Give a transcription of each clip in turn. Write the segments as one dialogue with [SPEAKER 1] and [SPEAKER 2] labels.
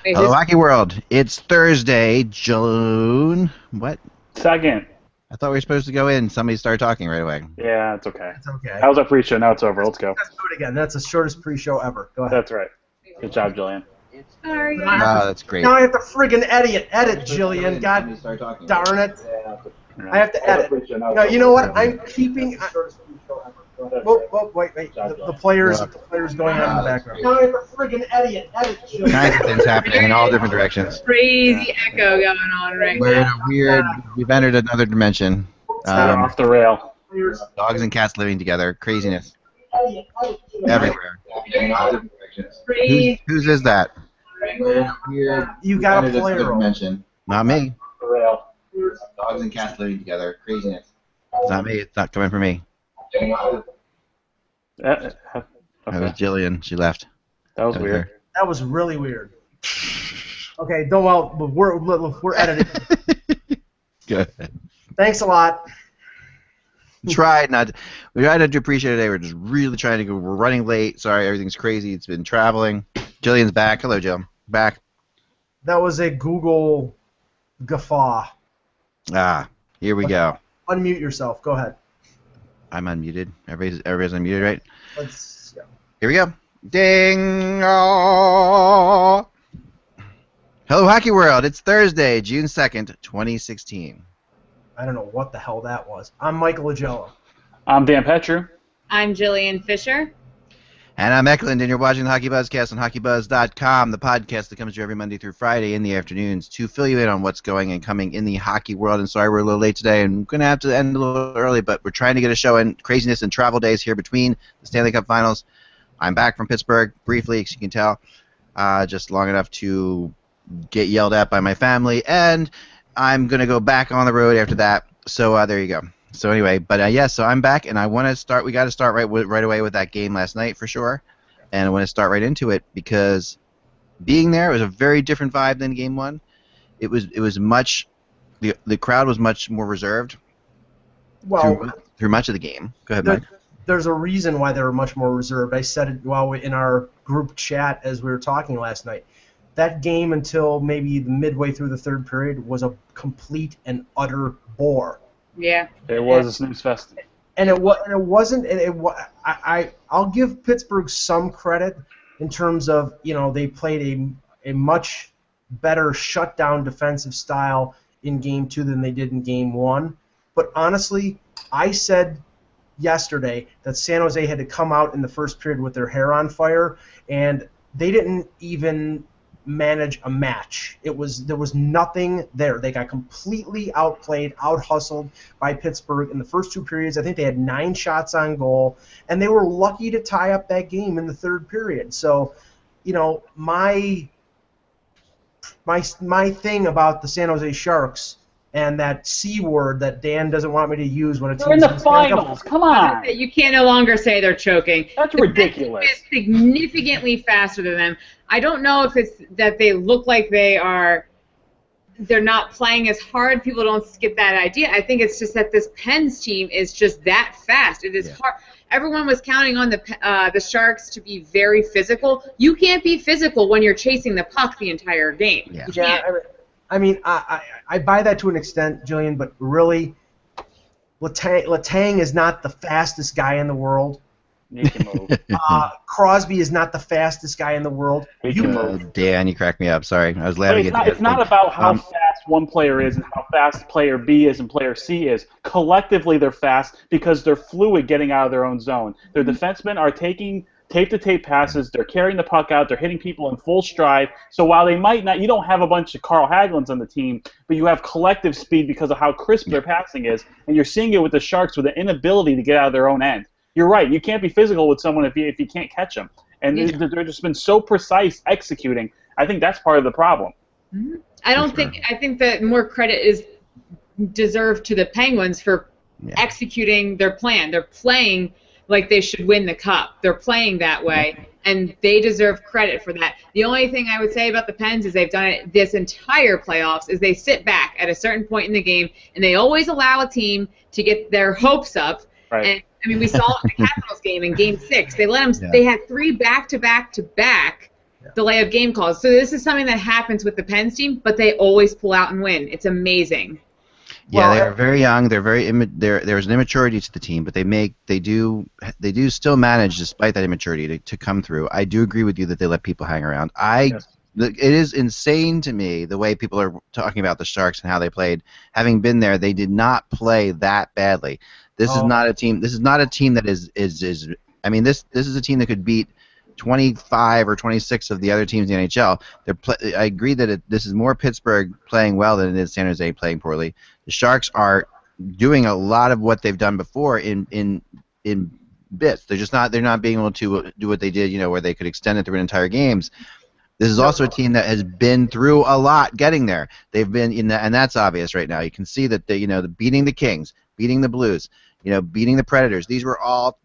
[SPEAKER 1] Hello, Hockey World. It's Thursday, June. What?
[SPEAKER 2] 2nd.
[SPEAKER 1] I thought we were supposed to go in. Somebody started talking right away.
[SPEAKER 2] Yeah, it's okay.
[SPEAKER 3] It's okay.
[SPEAKER 2] That was our pre-show. Now it's over. Let's go.
[SPEAKER 3] Let's do it again. That's the shortest pre-show ever. Go ahead.
[SPEAKER 2] That's right. Good job, Jillian.
[SPEAKER 4] Sorry.
[SPEAKER 1] Oh, that's great.
[SPEAKER 3] Now I have to friggin' edit, Jillian. God darn it. I have to edit. No, you know what? I'm keeping. Wait. The players going on in the background. Now I have to friggin' edit, Jillian.
[SPEAKER 1] Kinds of things happening in all different directions.
[SPEAKER 4] Crazy echo going on right
[SPEAKER 1] We're in
[SPEAKER 4] now.
[SPEAKER 1] a weird. We've entered another dimension.
[SPEAKER 2] We're off the rail.
[SPEAKER 1] Dogs and cats living together. Craziness everywhere. Whose is that?
[SPEAKER 3] You got a player.
[SPEAKER 1] Not me.
[SPEAKER 2] The rail.
[SPEAKER 1] Dogs and cats living together. Craziness. It's not me. It's not coming from me.
[SPEAKER 2] Okay.
[SPEAKER 1] That was Jillian. She left.
[SPEAKER 2] That was
[SPEAKER 1] That was
[SPEAKER 2] weird.
[SPEAKER 1] her.
[SPEAKER 3] That was really weird. Okay, we're editing.
[SPEAKER 1] Good.
[SPEAKER 3] Thanks a lot.
[SPEAKER 1] We tried not to appreciate it today. We're just really trying to go. We're running late. Sorry, everything's crazy. It's been traveling. Jillian's back. Hello, Jill. Back.
[SPEAKER 3] That was a Google guffaw.
[SPEAKER 1] Ah, here we go.
[SPEAKER 3] Unmute yourself. Go ahead.
[SPEAKER 1] I'm unmuted. Everybody's unmuted, right?
[SPEAKER 3] Let's. Yeah.
[SPEAKER 1] Here we go. Ding! Oh. Hello, Hockey World. It's Thursday, June 2nd, 2016.
[SPEAKER 3] I don't know what the hell that was. I'm Michael Agello.
[SPEAKER 2] I'm Dan Petru.
[SPEAKER 4] I'm Jillian Fisher.
[SPEAKER 1] And I'm Eklund, and you're watching the HockeyBuzzCat on HockeyBuzz.com, the podcast that comes to you every Monday through Friday in the afternoons to fill you in on what's going and coming in the hockey world. And sorry we're a little late today, and we're going to have to end a little early, but we're trying to get a show in. Craziness and travel days here between the Stanley Cup Finals. I'm back from Pittsburgh briefly, as you can tell, just long enough to get yelled at by my family, and I'm going to go back on the road after that. So there you go. So anyway, but yeah, so I'm back, and I want to start. We got to start right away with that game last night for sure, and I want to start right into it because being there was a very different vibe than Game 1. It was much. The crowd was much more reserved.
[SPEAKER 3] Well,
[SPEAKER 1] through much of the game. Go ahead, Mike.
[SPEAKER 3] There's a reason why they were much more reserved. I said it in our group chat as we were talking last night. That game until maybe midway through the third period was a complete and utter bore.
[SPEAKER 4] Yeah.
[SPEAKER 2] It was a snooze fest.
[SPEAKER 3] And it wasn't. I'll give Pittsburgh some credit in terms of they played a much better shutdown defensive style in Game 2 than they did in Game 1. But honestly, I said yesterday that San Jose had to come out in the first period with their hair on fire, and they didn't even manage a match. There was nothing there. They got completely outplayed, out-hustled by Pittsburgh in the first two periods. I think they had 9 shots on goal, and they were lucky to tie up that game in the third period. So, my thing about the San Jose Sharks and that C word that Dan doesn't want me to use when it's
[SPEAKER 2] They're in the finals. Come on.
[SPEAKER 4] You can no longer say they're choking.
[SPEAKER 2] That's ridiculous.
[SPEAKER 4] It's significantly faster than them. I don't know if it's that they look like they're not playing as hard. People don't get that idea. I think it's just that this Pens team is just that fast. It is hard. Everyone was counting on the Sharks to be very physical. You can't be physical when you're chasing the puck the entire game.
[SPEAKER 3] Yeah. I mean, I buy that to an extent, Jillian, but really, Letang is not the fastest guy in the world.
[SPEAKER 2] He can move.
[SPEAKER 3] Crosby is not the fastest guy in the world.
[SPEAKER 1] Dan, you cracked me up. Sorry, I was laughing at you.
[SPEAKER 2] It's not about how fast one player is and how fast player B is and player C is. Collectively, they're fast because they're fluid getting out of their own zone. Their defensemen are taking tape-to-tape passes. They're carrying the puck out. They're hitting people in full stride. So while they might not, you don't have a bunch of Carl Hagelins on the team, but you have collective speed because of how crisp their passing is. And you're seeing it with the Sharks with the inability to get out of their own end. You're right. You can't be physical with someone if you can't catch them. And they've just been so precise executing. I think that's part of the problem.
[SPEAKER 4] Mm-hmm. I think that more credit is deserved to the Penguins for executing their plan. They're playing like they should win the cup. They're playing that way, and they deserve credit for that. The only thing I would say about the Pens is they've done it this entire playoffs is they sit back at a certain point in the game, and they always allow a team to get their hopes up.
[SPEAKER 2] Right.
[SPEAKER 4] And we saw it in the Capitals game in Game 6. They let them. They had 3 back-to-back-to-back delay of game calls. So this is something that happens with the Pens team, but they always pull out and win. It's amazing.
[SPEAKER 1] Yeah, they are very young. They're there's an immaturity to the team, but they do still manage, despite that immaturity, to come through. I do agree with you that they let people hang around. It is insane to me the way people are talking about the Sharks and how they played. Having been there, they did not play that badly. This is not a team. This is not a team that is. I mean, this is a team that could beat 25 or 26 of the other teams in the NHL. I agree that this is more Pittsburgh playing well than it is San Jose playing poorly. The Sharks are doing a lot of what they've done before in bits. They're not being able to do what they did, where they could extend it through entire games. This is also a team that has been through a lot getting there. They've been and that's obvious right now. You can see that beating the Kings, beating the Blues, beating the Predators. These were all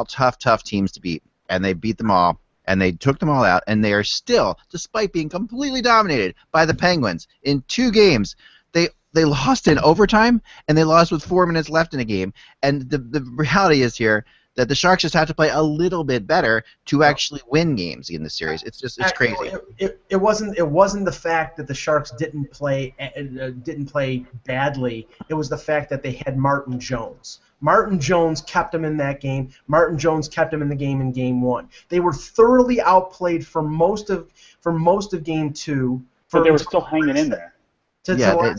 [SPEAKER 1] tough teams to beat, and they beat them all, and they took them all out, and they are still, despite being completely dominated by the Penguins in 2 games, they lost in overtime, and they lost with 4 minutes left in a game. And the reality is here that the Sharks just have to play a little bit better to actually win games in the series. It's crazy.
[SPEAKER 3] It wasn't the fact that the Sharks didn't play badly. It was the fact that they had Martin Jones. Martin Jones kept them in that game. Martin Jones kept them in the game in Game 1. They were thoroughly outplayed for most of Game 2.
[SPEAKER 2] But they were still hanging in there.
[SPEAKER 1] Martin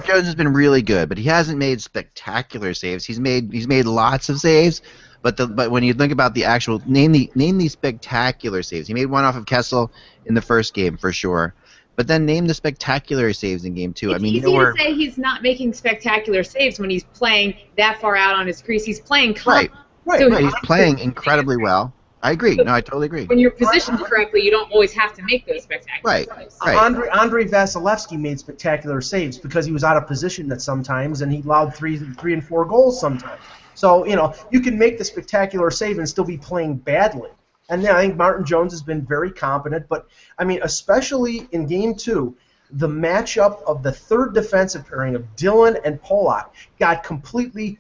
[SPEAKER 1] Jones has been really good, but he hasn't made spectacular saves. He's made lots of saves, but when you think about the actual name the spectacular saves. He made one off of Kessel in the first game for sure, but then name the spectacular saves in Game 2.
[SPEAKER 4] It's easy to say he's not making spectacular saves when he's playing that far out on his crease. He's playing
[SPEAKER 1] right. He's playing incredibly well. I agree. No, I totally agree.
[SPEAKER 4] When you're positioned correctly, you don't always have to make those spectacular saves.
[SPEAKER 1] Right.
[SPEAKER 3] Andrei Vasilevsky made spectacular saves because he was out of position at some times, and he allowed 3 and 4 goals sometimes. So, you can make the spectacular save and still be playing badly. And I think Martin Jones has been very competent, but, especially in Game 2, the matchup of the third defensive pairing of Dillon and Polak got completely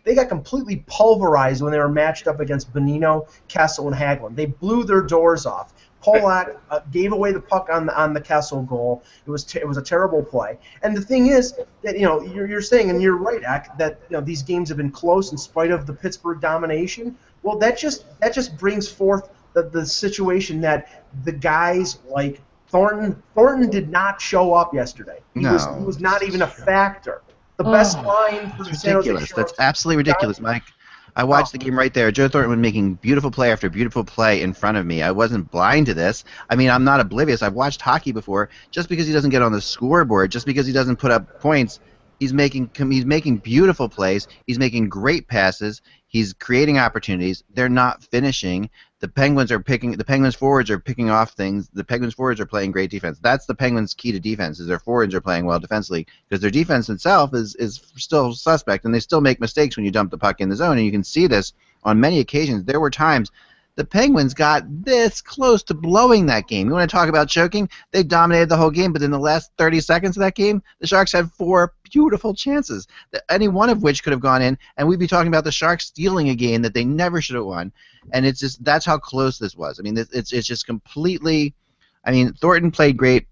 [SPEAKER 3] pulverized when they were matched up against Bonino, Kessel, and Hagelin. They blew their doors off. Polak gave away the puck on the Kessel goal. It was a terrible play. And the thing is that you're saying, and you're right, Ak, that these games have been close in spite of the Pittsburgh domination. Well, that just brings forth the situation that the guys like Thornton did not show up yesterday. He was not even a factor. The best line for the San Jose
[SPEAKER 1] ridiculous.
[SPEAKER 3] Sharks.
[SPEAKER 1] That's absolutely ridiculous, Mike. I watched the game right there. Joe Thornton was making beautiful play after beautiful play in front of me. I wasn't blind to this. I'm not oblivious. I've watched hockey before. Just because he doesn't get on the scoreboard, just because he doesn't put up points, he's making beautiful plays. He's making great passes. He's creating opportunities. They're not finishing. The Penguins forwards are picking off things. The Penguins forwards are playing great defense. That's the Penguins' key to defense, is their forwards are playing well defensively, because their defense itself is still suspect, and they still make mistakes when you dump the puck in the zone, and you can see this on many occasions. There were times the Penguins got this close to blowing that game. You want to talk about choking? They dominated the whole game, but in the last 30 seconds of that game, the Sharks had 4 beautiful chances, any one of which could have gone in, and we'd be talking about the Sharks stealing a game that they never should have won. And that's how close this was. It's just completely. Thornton played great.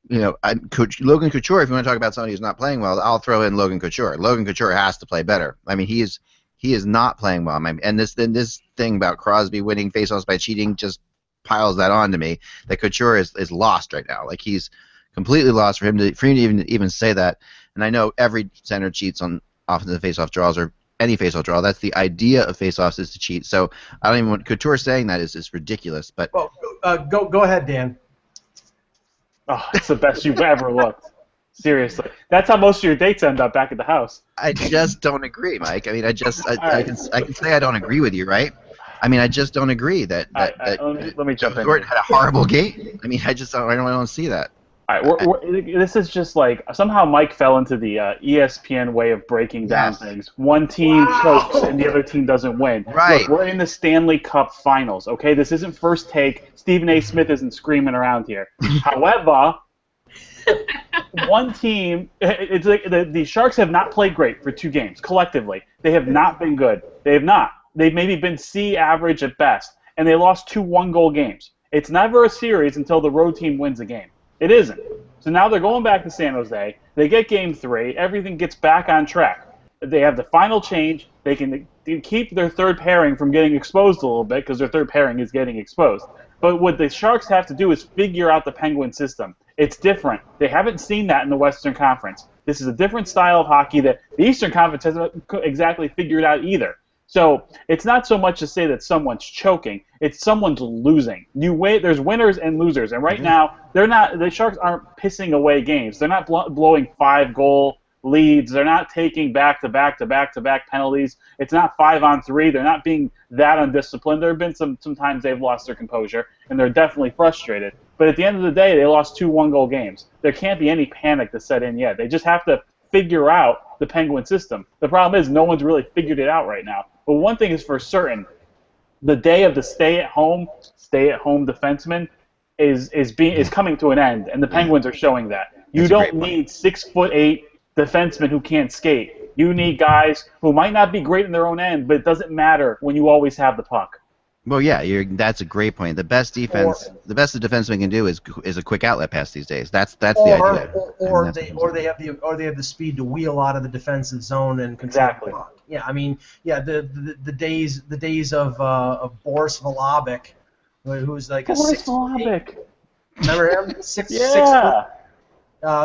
[SPEAKER 1] Logan Couture, if you want to talk about somebody who's not playing well, I'll throw in Logan Couture. Logan Couture has to play better. He is not playing well. And this thing about Crosby winning faceoffs by cheating just piles that on to me. That Couture is lost right now. He's completely lost for him to even say that. And I know every center cheats on offensive faceoff draws or any faceoff draw. That's the idea of faceoffs, is to cheat. So I don't even want Couture saying that is ridiculous. But
[SPEAKER 3] go ahead, Dan.
[SPEAKER 2] Oh, it's the best you've ever looked. Seriously, that's how most of your dates end up back at the house.
[SPEAKER 1] I just don't agree, Mike. I can say I don't agree with you, right? I just don't agree that
[SPEAKER 2] let me jump in.
[SPEAKER 1] Thornton had a horrible game. I don't see that.
[SPEAKER 2] All right, this is just like somehow Mike fell into the ESPN way of breaking down things. One team chokes and the other team doesn't win.
[SPEAKER 1] Right.
[SPEAKER 2] Look, we're in the Stanley Cup Finals. Okay, this isn't First Take. Stephen A. Smith isn't screaming around here. However, one team, it's like the Sharks have not played great for 2 games collectively. They have not been good. They have not. They've maybe been C average at best, and they lost 2 one-goal games. It's never a series until the road team wins a game. It isn't. So now they're going back to San Jose. They get Game 3. Everything gets back on track. They have the final change. They can keep their third pairing from getting exposed a little bit because their third pairing is getting exposed. But what the Sharks have to do is figure out the Penguin system. It's different. They haven't seen that in the Western Conference. This is a different style of hockey that the Eastern Conference hasn't exactly figured out either. So it's not so much to say that someone's choking; it's someone's losing. There's winners and losers, and right now the Sharks aren't pissing away games. They're not blowing 5-goal leads. They're not taking back-to-back penalties. It's not 5-on-3. They're not being that undisciplined. There have been some times they've lost their composure, and they're definitely frustrated. But at the end of the day, they lost 2 one-goal games. There can't be any panic to set in yet. They just have to figure out the Penguin system. The problem is no one's really figured it out right now. But one thing is for certain, the day of the stay-at-home defenseman is coming to an end, and the Penguins are showing that. You don't need 6'8" defensemen who can't skate. You need guys who might not be great in their own end, but it doesn't matter when you always have the puck.
[SPEAKER 1] Well, yeah, that's a great point. The best defense, the best the defenseman can do is a quick outlet pass these days. That's the idea.
[SPEAKER 3] Or they have the speed to wheel out of the defensive zone and control the puck. Yeah, I mean, the days of Boris Valabic, who's like a 6'8". Remember him? 6 foot.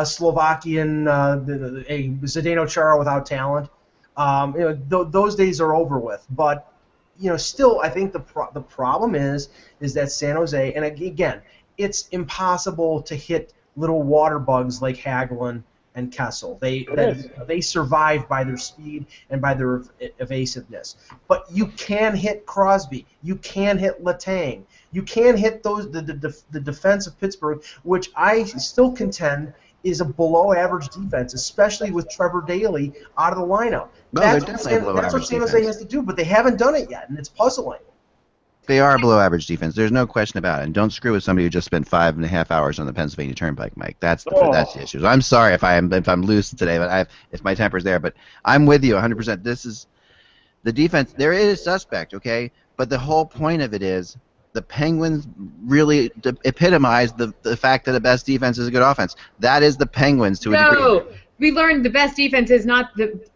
[SPEAKER 3] Slovakian, a Zdeno Chara without talent. Those days are over with. But still, I think the problem is that San Jose, and again, it's impossible to hit little water bugs like Hagelin and Kessel. They survive by their speed and by their evasiveness. But you can hit Crosby. You can hit Letang. You can hit the defense of Pittsburgh, which I still contend is a below-average defense, especially with Trevor Daley out of the lineup. That's what San Jose has to do, but they haven't done it yet, and it's puzzling.
[SPEAKER 1] They are below-average defense. There's no question about it. And don't screw with somebody who just spent 5.5 hours on the Pennsylvania Turnpike, Mike. That's the issue. So I'm sorry if I'm loose today, but if my temper's there. But I'm with you 100%. This is the defense. There is a suspect, okay? But the whole point of it is the Penguins really epitomize the fact that the best defense is a good offense. That is the Penguins to a degree.
[SPEAKER 4] No, we learned the best defense is not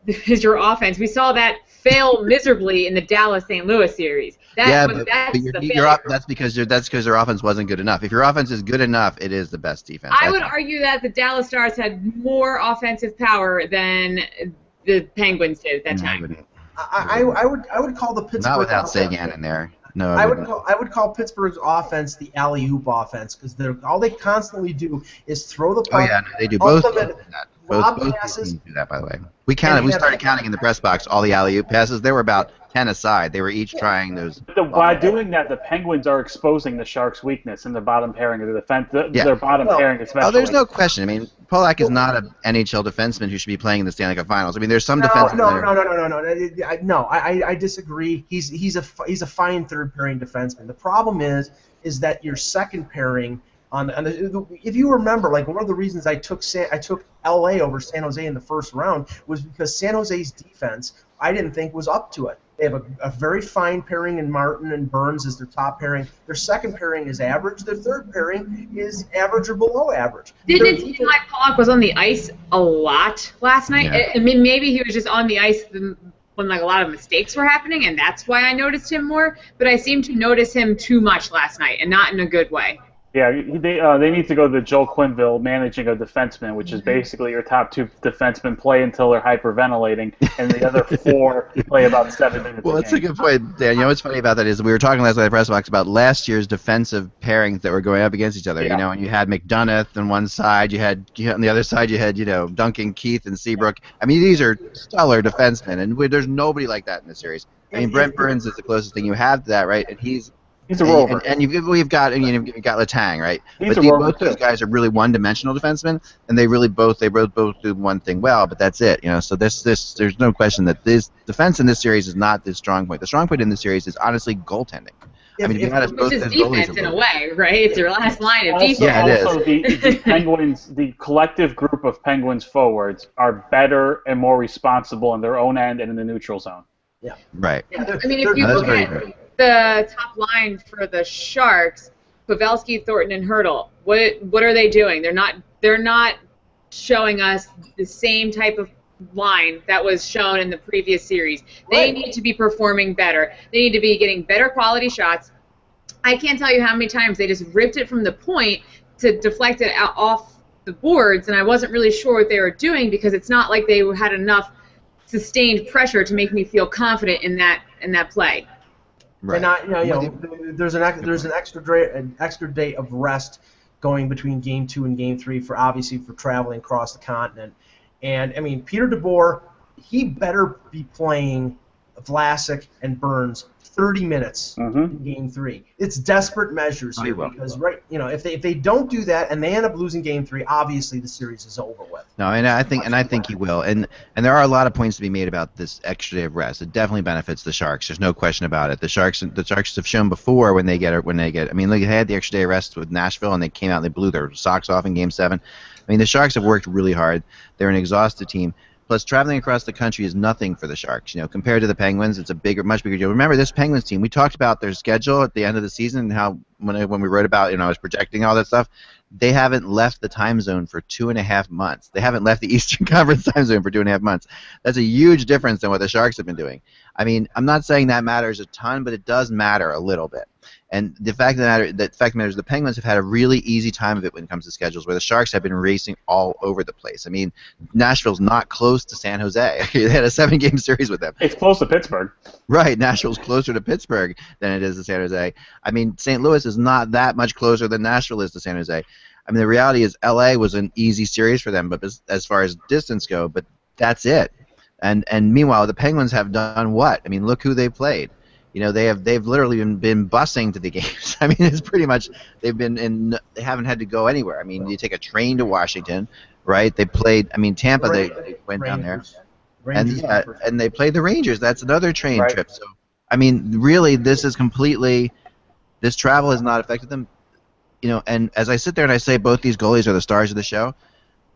[SPEAKER 4] is your offense. We saw that fail miserably in the Dallas-St. Louis series. That's because their offense wasn't good enough. If your offense is good enough, it is the best defense. I would argue that the Dallas Stars had more offensive power than the Penguins did at that time.
[SPEAKER 3] I would call the Pittsburgh.
[SPEAKER 1] Not without Sagan in there. No,
[SPEAKER 3] I would call Pittsburgh's offense the alley-oop offense because all they constantly do is throw the puck.
[SPEAKER 1] Oh yeah, no, they do both. Both teams do that, by the way. We started counting in the press box all the alley-oop passes. There were about 10 aside. They were each trying those.
[SPEAKER 2] By doing that, the Penguins are exposing the Sharks' weakness in the bottom pairing of the defense. Their bottom pairing, especially.
[SPEAKER 1] Oh, there's no question. I mean, Polak is not an NHL defenseman who should be playing in the Stanley Cup Finals. I mean, there's some defensemen.
[SPEAKER 3] No, I disagree. He's a fine third pairing defenseman. The problem is that your second pairing. If you remember, like one of the reasons I took LA over San Jose in the first round was because San Jose's defense I didn't think was up to it. They have a very fine pairing in Martin and Burns as their top pairing. Their second pairing is average. Their third pairing is average or below average.
[SPEAKER 4] Didn't it seem like Pollock was on the ice a lot last night? Yeah. I mean, maybe he was just on the ice when like a lot of mistakes were happening, and that's why I noticed him more. But I seemed to notice him too much last night, and not in a good way.
[SPEAKER 2] Yeah, they need to go to Joel Quenneville managing a defenseman, which is basically your top 2 defensemen play until they're hyperventilating, and the other 4 play about 7 minutes.
[SPEAKER 1] Well, that's a good point, Dan. You know what's funny about that is we were talking last night at the press box about last year's defensive pairings that were going up against each other. Yeah. And you had McDonough on one side, you had on the other side you had Duncan Keith and Seabrook. I mean, these are stellar defensemen, and there's nobody like that in the series. I mean, Brent Burns is the closest thing you have to that, right? And he's a rover. And you've got Letang, right? Both those guys are really one-dimensional defensemen, and they both do one thing well, but that's it. So there's no question that this defense in this series is not the strong point. The strong point in this series is honestly goaltending. I mean,
[SPEAKER 4] which is defense in a way, right? It's your last line of defense.
[SPEAKER 1] Yeah, it
[SPEAKER 2] also, the Penguins, the collective group of Penguins forwards are better and more responsible in their own end and in the neutral zone.
[SPEAKER 3] Yeah.
[SPEAKER 1] Right.
[SPEAKER 4] Yeah. I mean, if you look at the top line for the Sharks, Pavelski, Thornton, and Hurdle. What are they doing? They're not showing us the same type of line that was shown in the previous series. They need to be performing better. They need to be getting better quality shots. I can't tell you how many times they just ripped it from the point to deflect it out off the boards, and I wasn't really sure what they were doing because it's not like they had enough sustained pressure to make me feel confident in that play.
[SPEAKER 3] Right. And there's an extra day of rest going between Game 2 and Game 3 for traveling across the continent. And I mean, Peter DeBoer, he better be playing Vlasic and Burns 30 minutes in Game 3. It's desperate measures here because if they don't do that and they end up losing Game 3, obviously the series is over with.
[SPEAKER 1] No, and I think he will. And there are a lot of points to be made about this extra day of rest. It definitely benefits the Sharks. There's no question about it. The Sharks have shown before when they get. I mean, look, they had the extra day of rest with Nashville and they came out and they blew their socks off in Game 7. I mean, the Sharks have worked really hard. They're an exhausted team. Plus, traveling across the country is nothing for the Sharks. Compared to the Penguins, it's a much bigger deal. Remember, this Penguins team, we talked about their schedule at the end of the season and how when we wrote about, I was projecting all that stuff, they haven't left the time zone for 2.5 months. They haven't left the Eastern Conference time zone for 2.5 months. That's a huge difference than what the Sharks have been doing. I mean, I'm not saying that matters a ton, but it does matter a little bit. And the fact of the matter is the Penguins have had a really easy time of it when it comes to schedules, where the Sharks have been racing all over the place. I mean, Nashville's not close to San Jose. They had a 7-game series with them.
[SPEAKER 2] It's close to Pittsburgh.
[SPEAKER 1] Right, Nashville's closer to Pittsburgh than it is to San Jose. I mean, St. Louis is not that much closer than Nashville is to San Jose. I mean, the reality is L.A. was an easy series for them, but as far as distance go, but that's it. And meanwhile, the Penguins have done what? I mean, look who they played. They've literally been busing to the games. I mean, it's pretty much they haven't had to go anywhere. I mean, you take a train to Washington, right? They played. I mean, Tampa. They went down there, and they played the Rangers. That's another train trip. So, I mean, really, this travel has not affected them. And as I sit there and I say both these goalies are the stars of the show,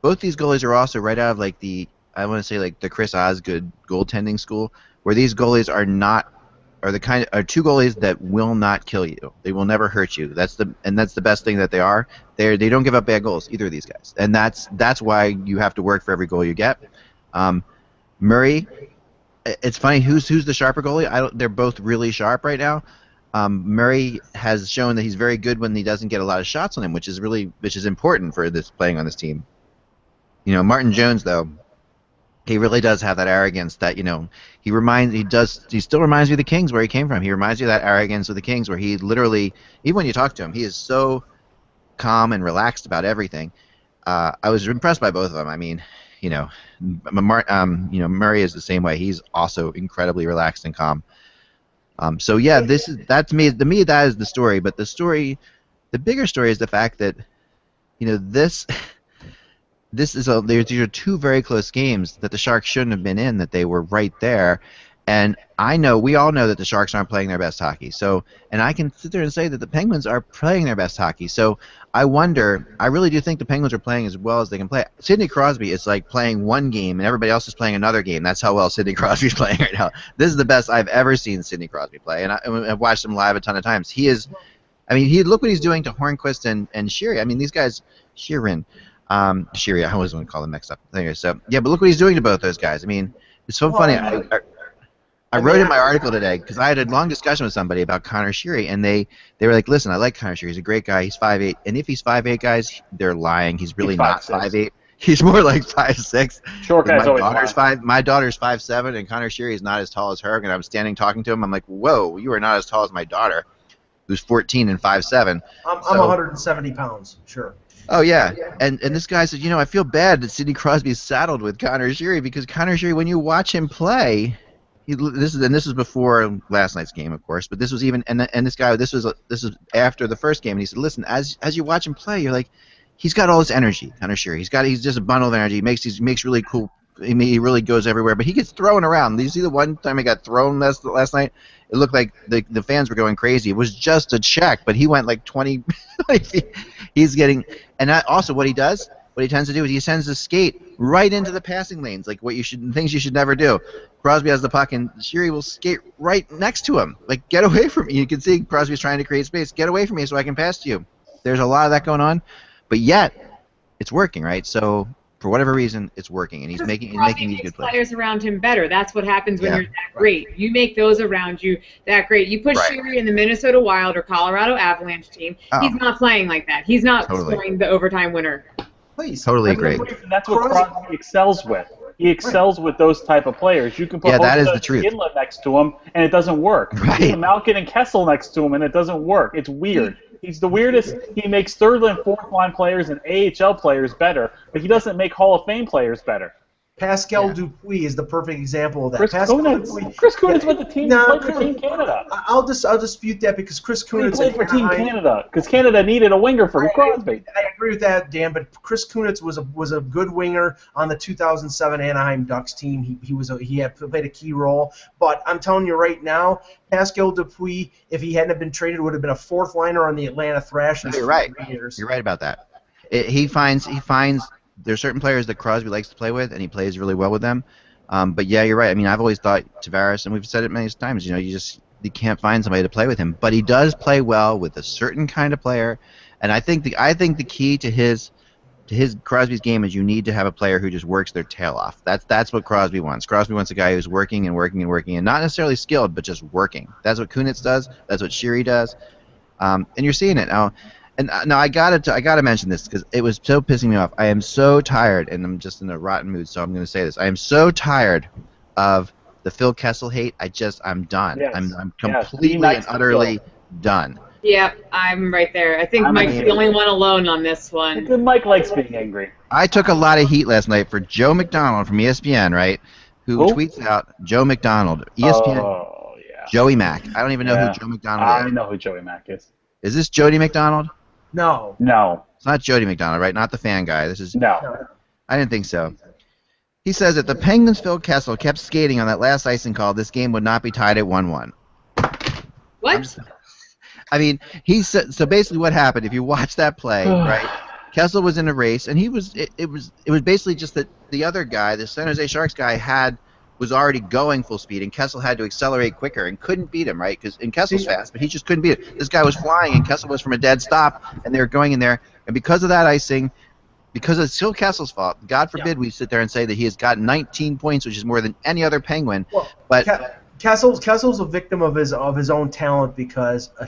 [SPEAKER 1] both these goalies are also right out of the Chris Osgood goaltending school, where these goalies are two goalies that will not kill you. They will never hurt you. That's the best thing that they are. They don't give up bad goals, either of these guys. And that's why you have to work for every goal you get. Murray, it's funny who's the sharper goalie. They're both really sharp right now. Murray has shown that he's very good when he doesn't get a lot of shots on him, which is important for this playing on this team. Martin Jones though, he really does have that arrogance that he still reminds me of the Kings where he came from. He reminds you of that arrogance of the Kings where he literally, even when you talk to him, he is so calm and relaxed about everything. I was impressed by both of them. I mean, Murray is the same way. He's also incredibly relaxed and calm. So yeah, to me that is the story. But the bigger story is the fact that these are two very close games that the Sharks shouldn't have been in, that they were right there. And we all know that the Sharks aren't playing their best hockey. So, and I can sit there and say that the Penguins are playing their best hockey. So I really do think the Penguins are playing as well as they can play. Sidney Crosby is like playing one game and everybody else is playing another game. That's how well Sidney Crosby is playing right now. This is the best I've ever seen Sidney Crosby play. And I've watched him live a ton of times. Look what he's doing to Hornquist and Sheary. I mean, these guys, Sheeran. Sheary, I always want to call them mixed up. Anyway, so yeah, but look what he's doing to both those guys. I mean, it's so funny. I wrote in my article today because I had a long discussion with somebody about Connor Sheary, and they were like, "Listen, I like Connor Sheary. He's a great guy. He's 5'8", and if he's 5'8", guys, they're lying. He's really not 5'8". He's more like 5'6".
[SPEAKER 2] Short guys always lie.
[SPEAKER 1] My daughter's 5'7", and Connor Sheary is not as tall as her. And I'm standing talking to him. I'm like, "Whoa, you are not as tall as my daughter, who's 14 and 5'7".
[SPEAKER 3] I'm 170 pounds, sure.
[SPEAKER 1] Oh yeah, and this guy said, I feel bad that Sidney Crosby is saddled with Connor Sheary because Connor Sheary, when you watch him play, this is before last night's game, of course, but this was even and this guy this was after the first game, and he said, listen, as you watch him play, you're like, he's got all this energy, Connor Sheary. He's just a bundle of energy. He makes really cool. He really goes everywhere, but he gets thrown around. Did you see the one time he got thrown last night? It looked like the fans were going crazy. It was just a check, but he went like 20 feet. He's getting, and also what he tends to do is he sends a skate right into the passing lanes, like things you should never do. Crosby has the puck, and Sheary will skate right next to him. Like, get away from me. You can see Crosby's trying to create space. Get away from me so I can pass to you. There's a lot of that going on, but yet it's working, right? So for whatever reason, it's working, and he's making these good plays.
[SPEAKER 4] Players around him better. That's what happens when you're that great. You make those around you that great. You put Sheary in the Minnesota Wild or Colorado Avalanche team. He's not playing like that. He's not scoring the overtime winner.
[SPEAKER 3] Please.
[SPEAKER 1] Totally agree.
[SPEAKER 2] That's what Crosby excels with. He excels with those type of players. You can put
[SPEAKER 1] that is the truth.
[SPEAKER 2] Inlet next to him, and it doesn't work.
[SPEAKER 1] Right.
[SPEAKER 2] You put Malkin and Kessel next to him, and it doesn't work. It's weird. He's the weirdest. He makes third and fourth line players and AHL players better, but he doesn't make Hall of Fame players better.
[SPEAKER 3] Pascal Dupuis is the perfect example of that.
[SPEAKER 2] Chris Kunitz with the team played for Team Canada.
[SPEAKER 3] I'll dispute that because Chris Kunitz
[SPEAKER 2] played for Team Canada because Canada needed a winger for Crosby.
[SPEAKER 3] I agree with that, Dan. But Chris Kunitz was a good winger on the 2007 Anaheim Ducks team. He had played a key role. But I'm telling you right now, Pascal Dupuis, if he hadn't been traded, would have been a fourth liner on the Atlanta Thrashers.
[SPEAKER 1] You're right. You're right about that. He finds. There's certain players that Crosby likes to play with, and he plays really well with them. But yeah, you're right. I mean, I've always thought Tavares, and we've said it many times. You can't find somebody to play with him. But he does play well with a certain kind of player, and I think the key to his Crosby's game is you need to have a player who just works their tail off. That's what Crosby wants. Crosby wants a guy who's working and working and working, and not necessarily skilled, but just working. That's what Kunitz does. That's what Sheary does, and you're seeing it now. And now I gotta mention this because it was so pissing me off. I am so tired, and I'm just in a rotten mood, so I'm going to say this. I am so tired of the Phil Kessel hate. I'm done.
[SPEAKER 2] Yes.
[SPEAKER 1] I'm completely and utterly done.
[SPEAKER 4] Yeah, I'm right there. I think Mike's the only one alone on this one.
[SPEAKER 2] Mike likes being angry.
[SPEAKER 1] I took a lot of heat last night for Joe McDonald from ESPN, right? Who tweets out Joe McDonald, ESPN.
[SPEAKER 2] Oh yeah.
[SPEAKER 1] Joey Mack. I don't even know who Joe McDonald is.
[SPEAKER 2] I know who Joey Mack is.
[SPEAKER 1] Is this Jody McDonald?
[SPEAKER 3] No.
[SPEAKER 1] It's not Jody McDonald, right? Not the fan guy. This is
[SPEAKER 2] No.
[SPEAKER 1] I didn't think so. He says if the Penguins' Phil Kessel kept skating on that last icing call, this game would not be tied at 1-1.
[SPEAKER 4] What?
[SPEAKER 1] I mean, he said so. Basically, what happened? If you watch that play, right? Kessel was in a race, and it was basically just that the other guy, the San Jose Sharks guy, was already going full speed, and Kessel had to accelerate quicker and couldn't beat him, right? And Kessel's fast, but he just couldn't beat it. This guy was flying, and Kessel was from a dead stop, and they were going in there. And because of that icing, because it's still Kessel's fault, God forbid we sit there and say that he has got 19 points, which is more than any other Penguin.
[SPEAKER 3] Well,
[SPEAKER 1] but
[SPEAKER 3] Kessel's a victim of his own talent because a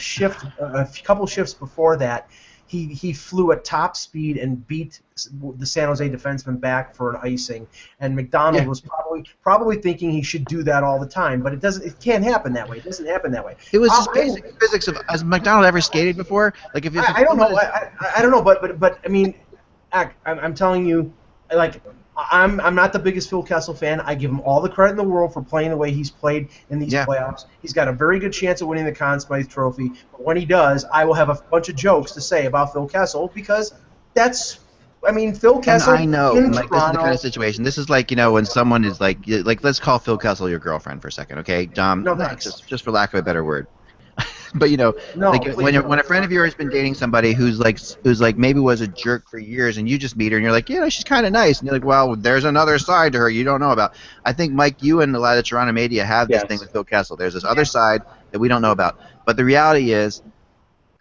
[SPEAKER 3] couple shifts before that, he flew at top speed and beat the San Jose defenseman back for an icing, and McDonald was probably thinking he should do that all the time, but it can't happen that way. It doesn't happen that way.
[SPEAKER 1] It was just basic physics of has McDonald ever skated before? Like if
[SPEAKER 3] I don't know. I don't know, but I mean, I'm telling you, like. I'm not the biggest Phil Kessel fan. I give him all the credit in the world for playing the way he's played in these playoffs. He's got a very good chance of winning the Conn Smythe Trophy. But when he does, I will have a bunch of jokes to say about Phil Kessel because Phil Kessel.
[SPEAKER 1] And I know, this is the kind of situation. This is like, when someone is like let's call Phil Kessel your girlfriend for a second, okay?
[SPEAKER 3] No, thanks.
[SPEAKER 1] Just for lack of a better word. But when a friend of yours has been dating somebody who's like maybe was a jerk for years, and you just meet her and you're like, she's kind of nice, and you're like, well, there's another side to her you don't know about. I think Mike, you and a lot of Toronto media have this thing with Phil Kessel. There's this other side that we don't know about. But the reality is,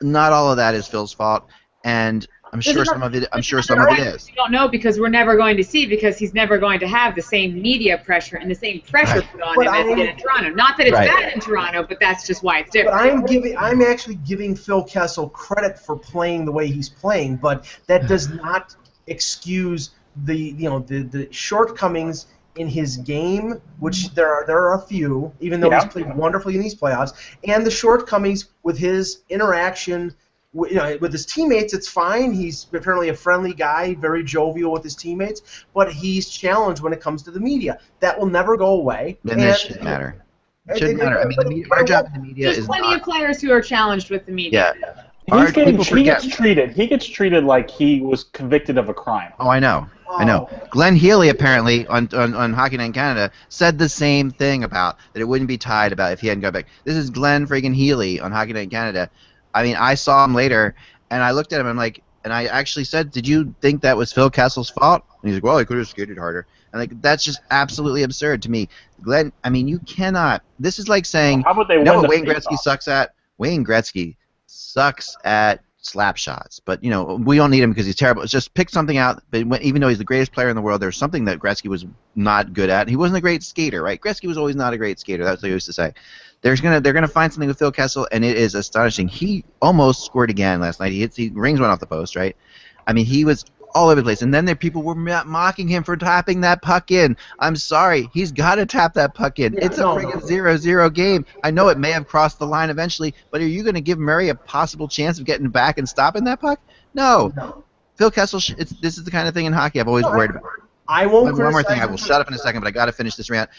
[SPEAKER 1] not all of that is Phil's fault, and I'm sure some of it is.
[SPEAKER 4] We don't know because we're never going to see because he's never going to have the same media pressure and the same pressure put on him as he did in Toronto. Not that it's bad in Toronto, but that's just why it's different.
[SPEAKER 3] But I'm actually giving Phil Kessel credit for playing the way he's playing, but that does not excuse the shortcomings in his game, which there are a few, even though he's played wonderfully in these playoffs, and the shortcomings with his interaction. With his teammates, it's fine. He's apparently a friendly guy, very jovial with his teammates, but he's challenged when it comes to the media. That will never go away.
[SPEAKER 1] Then that shouldn't matter. It shouldn't matter. I mean, our job in the media
[SPEAKER 4] is plenty of players who are challenged with the media.
[SPEAKER 1] Yeah.
[SPEAKER 2] He gets treated like he was convicted of a crime.
[SPEAKER 1] Oh, I know. Glenn Healy apparently on Hockey Night in Canada said the same thing about that it wouldn't be tied about if he hadn't got back. This is Glenn friggin' Healy on Hockey Night in Canada. I mean, I saw him later, and I looked at him, and And I actually said, did you think that was Phil Kessel's fault? And he's like, well, I could have skated harder. And like, that's just absolutely absurd to me. Glenn, I mean, you cannot. This is like saying,
[SPEAKER 2] How about they
[SPEAKER 1] you know
[SPEAKER 2] win
[SPEAKER 1] what
[SPEAKER 2] the
[SPEAKER 1] Wayne Gretzky sucks at? Wayne Gretzky sucks at slap shots. But, you know, we don't need him because he's terrible. It's just pick something out. But even though he's the greatest player in the world, there's something that Gretzky was not good at. He wasn't a great skater, right? Gretzky was always not a great skater. That's what he used to say. They're gonna find something with Phil Kessel, and it is astonishing. He almost scored again last night. He rings one off the post, right? I mean, he was all over the place. And then people were mocking him for tapping that puck in. I'm sorry, he's got to tap that puck in. It's a friggin' 0-0 game. I know it may have crossed the line eventually, but are you going to give Murray a possible chance of getting back and stopping that puck? No. Phil Kessel. This is the kind of thing in hockey I've always worried about.
[SPEAKER 3] I won't.
[SPEAKER 1] One more thing. I will shut up in a second, but I got to finish this rant.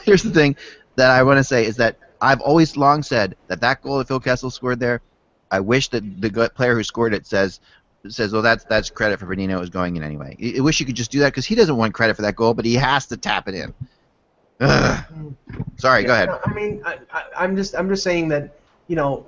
[SPEAKER 1] Here's the thing that I want to say is that I've always long said that goal that Phil Kessel scored there, I wish that the player who scored it says, well, that's credit for Bernino is going in anyway. I wish you could just do that because he doesn't want credit for that goal, but he has to tap it in. Ugh. Sorry, go ahead.
[SPEAKER 3] I mean, I'm just saying that, you know,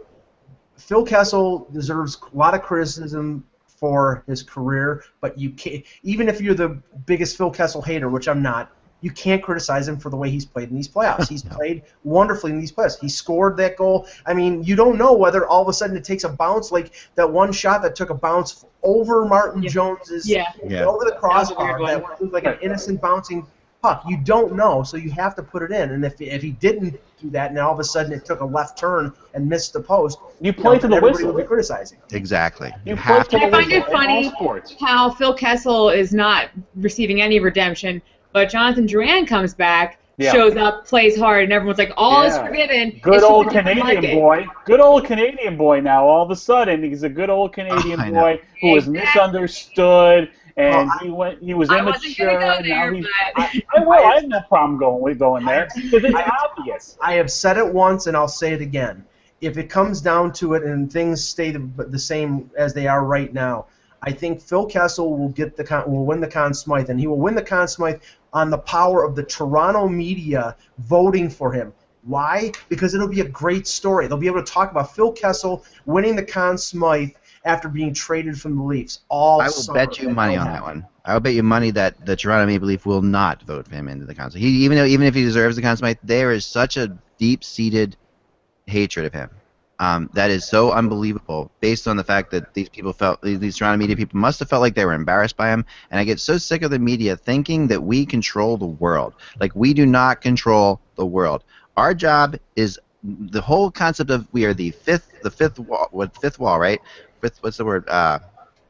[SPEAKER 3] Phil Kessel deserves a lot of criticism for his career, but you can't, even if you're the biggest Phil Kessel hater, which I'm not, you can't criticize him for the way he's played in these playoffs. He's played wonderfully in these playoffs. He scored that goal. I mean, you don't know whether all of a sudden it takes a bounce, like that one shot that took a bounce over Martin Jones's, over the crossbar, that looked like an innocent bouncing puck. You don't know, so you have to put it in. And if he didn't do that, and all of a sudden it took a left turn and missed the post,
[SPEAKER 2] you play to the
[SPEAKER 3] everybody
[SPEAKER 2] whistle.
[SPEAKER 3] would be criticizing.
[SPEAKER 1] Exactly.
[SPEAKER 2] You have to.
[SPEAKER 4] I find it funny how Phil Kessel is not receiving any redemption, but Jonathan Drouin comes back, shows up, plays hard, and everyone's like, all is forgiven.
[SPEAKER 2] Good old Canadian boy. Good old Canadian boy now. All of a sudden, he's a good old Canadian boy who was misunderstood, and he was immature. I have no problem going there because it's obvious.
[SPEAKER 3] I have said it once, and I'll say it again. If it comes down to it and things stay the same as they are right now, I think Phil Kessel will win the Conn Smythe, and he will win the Conn Smythe on the power of the Toronto media voting for him. Why? Because it'll be a great story. They'll be able to talk about Phil Kessel winning the Conn Smythe after being traded from the Leafs. I will
[SPEAKER 1] bet you money on that one. I will bet you money that the Toronto Maple Leaf will not vote for him into the Conn Smythe. Even if he deserves the Conn Smythe, there is such a deep-seated hatred of him. That is so unbelievable, based on the fact that these Toronto media people must have felt like they were embarrassed by him. And I get so sick of the media thinking that we control the world. Like, we do not control the world. Our job is the whole concept of we are the fifth wall, right? What's the word?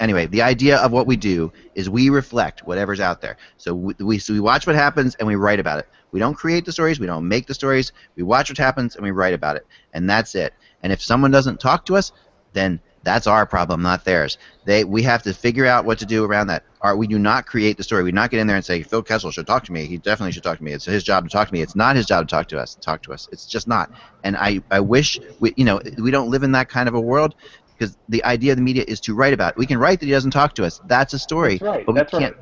[SPEAKER 1] Anyway, the idea of what we do is we reflect whatever's out there. So we watch what happens and we write about it. We don't create the stories. We don't make the stories. We watch what happens and we write about it. And that's it. And if someone doesn't talk to us, then that's our problem, not theirs. We have to figure out what to do around that. We do not create the story. We do not get in there and say, Phil Kessel should talk to me. He definitely should talk to me. It's his job to talk to me. It's not his job to talk to us. It's just not. And I wish we don't live in that kind of a world, because the idea of the media is to write about it. We can write that he doesn't talk to us. That's a story.
[SPEAKER 2] That's right.
[SPEAKER 1] But we can't.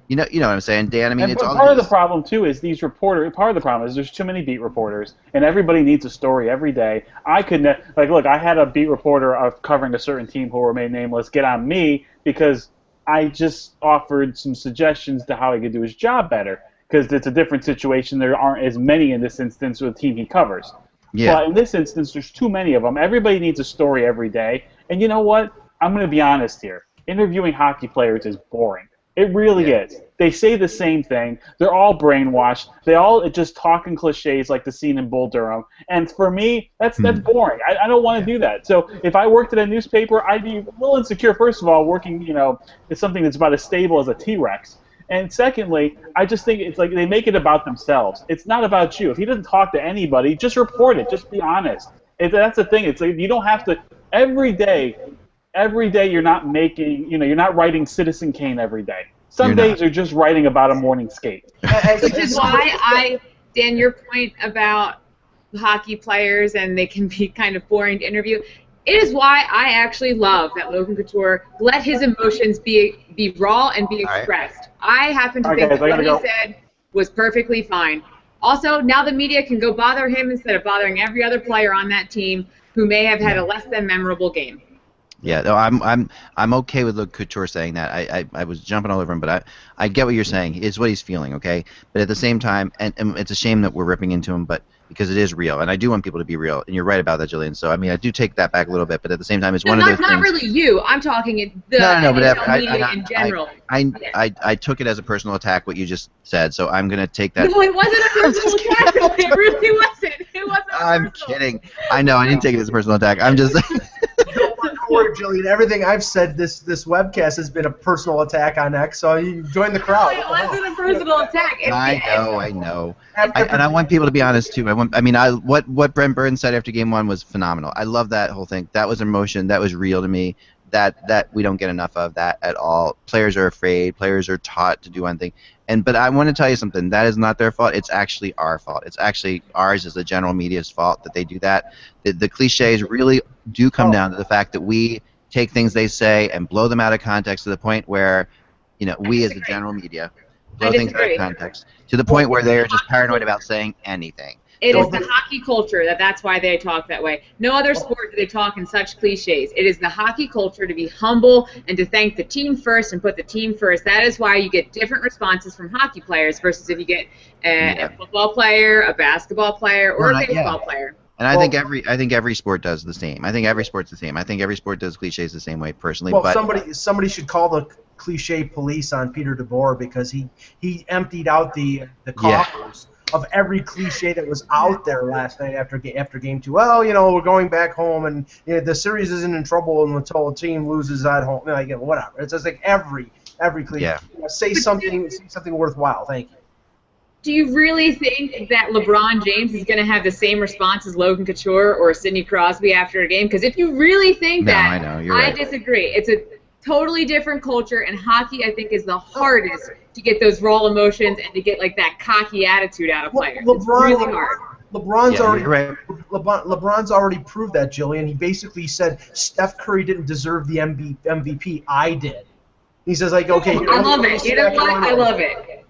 [SPEAKER 1] You know what I'm saying, Dan? I mean, it's all.
[SPEAKER 2] Part of the problem too is these reporters. Part of the problem is there's too many beat reporters, and everybody needs a story every day. I could look. I had a beat reporter of covering a certain team who remained nameless get on me because I just offered some suggestions to how he could do his job better. Because it's a different situation. There aren't as many in this instance with the team he covers.
[SPEAKER 1] Yeah.
[SPEAKER 2] But in this instance, there's too many of them. Everybody needs a story every day. And you know what? I'm going to be honest here. Interviewing hockey players is boring. It really is. They say the same thing. They're all brainwashed. They all just talk in cliches like the scene in Bull Durham. And for me, that's boring. I don't want to do that. So if I worked at a newspaper, I'd be a little insecure, first of all, working, it's something that's about as stable as a T-Rex. And secondly, I just think it's like they make it about themselves. It's not about you. If he doesn't talk to anybody, just report it. Just be honest. That's the thing. It's like you don't have to every day you're not making, you're not writing Citizen Kane every day. Some days you're just writing about a morning skate.
[SPEAKER 4] Which is why Dan, your point about hockey players and they can be kind of boring to interview, it is why I actually love that Logan Couture let his emotions be raw and be expressed. I happen to think that what he said was perfectly fine. Also, now the media can go bother him instead of bothering every other player on that team who may have had a less than memorable game.
[SPEAKER 1] Yeah, no, I'm okay with Luke Couture saying that. I was jumping all over him, but I get what you're saying. It's what he's feeling, okay? But at the same time, and it's a shame that we're ripping into him, but because it is real, and I do want people to be real, and you're right about that, Jillian. So I mean, I do take that back a little bit, but at the same time, it's
[SPEAKER 4] No,
[SPEAKER 1] one of those
[SPEAKER 4] not
[SPEAKER 1] things.
[SPEAKER 4] really you. I'm talking the
[SPEAKER 1] No, but
[SPEAKER 4] NHL media in general.
[SPEAKER 1] I took it as a personal attack what you just said, so I'm gonna take that.
[SPEAKER 4] No, it wasn't a personal attack. It really wasn't. It wasn't.
[SPEAKER 1] I'm kidding. I know I didn't take it as a personal attack. I'm just.
[SPEAKER 3] Don't worry, Jillian. Everything I've said this webcast has been a personal attack on X, so you join the crowd.
[SPEAKER 4] It wasn't a personal attack.
[SPEAKER 1] I know. And I want people to be honest too. What Brent Burns said after Game 1 was phenomenal. I love that whole thing. That was emotion. That was real to me. That we don't get enough of that at all. Players are afraid. Players are taught to do one thing. But I want to tell you something. That is not their fault. It's actually our fault. It's actually ours as the general media's fault that they do that. The cliches really do come down to the fact that we take things they say and blow them out of context to the point where, we as the general media blow things out of context to the point where they're just paranoid about saying anything.
[SPEAKER 4] It is the hockey culture that's why they talk that way. No other sport do they talk in such cliches. It is the hockey culture to be humble and to thank the team first and put the team first. That is why you get different responses from hockey players versus if you get a football player, a basketball player, or a baseball player.
[SPEAKER 1] And I think every sport does the same. I think every sport's the same. I think every sport does cliches the same way personally.
[SPEAKER 3] Well,
[SPEAKER 1] but
[SPEAKER 3] somebody should call the cliche police on Peter DeBoer because he emptied out the coffers of every cliche that was out there last night after Game 2. Well, we're going back home, and the series isn't in trouble until a team loses at home. Whatever. It's just like every cliche.
[SPEAKER 1] Yeah.
[SPEAKER 3] Say something worthwhile. Thank you.
[SPEAKER 4] Do you really think that LeBron James is going to have the same response as Logan Couture or Sidney Crosby after a game? Because if you really think that,
[SPEAKER 1] I know, you're right.
[SPEAKER 4] disagree. It's a totally different culture, and hockey, I think, is the hardest to get those raw emotions and to get like that cocky attitude out of players. It's really hard.
[SPEAKER 3] LeBron's already proved that, Jillian. He basically said Steph Curry didn't deserve the MVP. I did. He says okay.
[SPEAKER 4] I love it. You know what? I love it.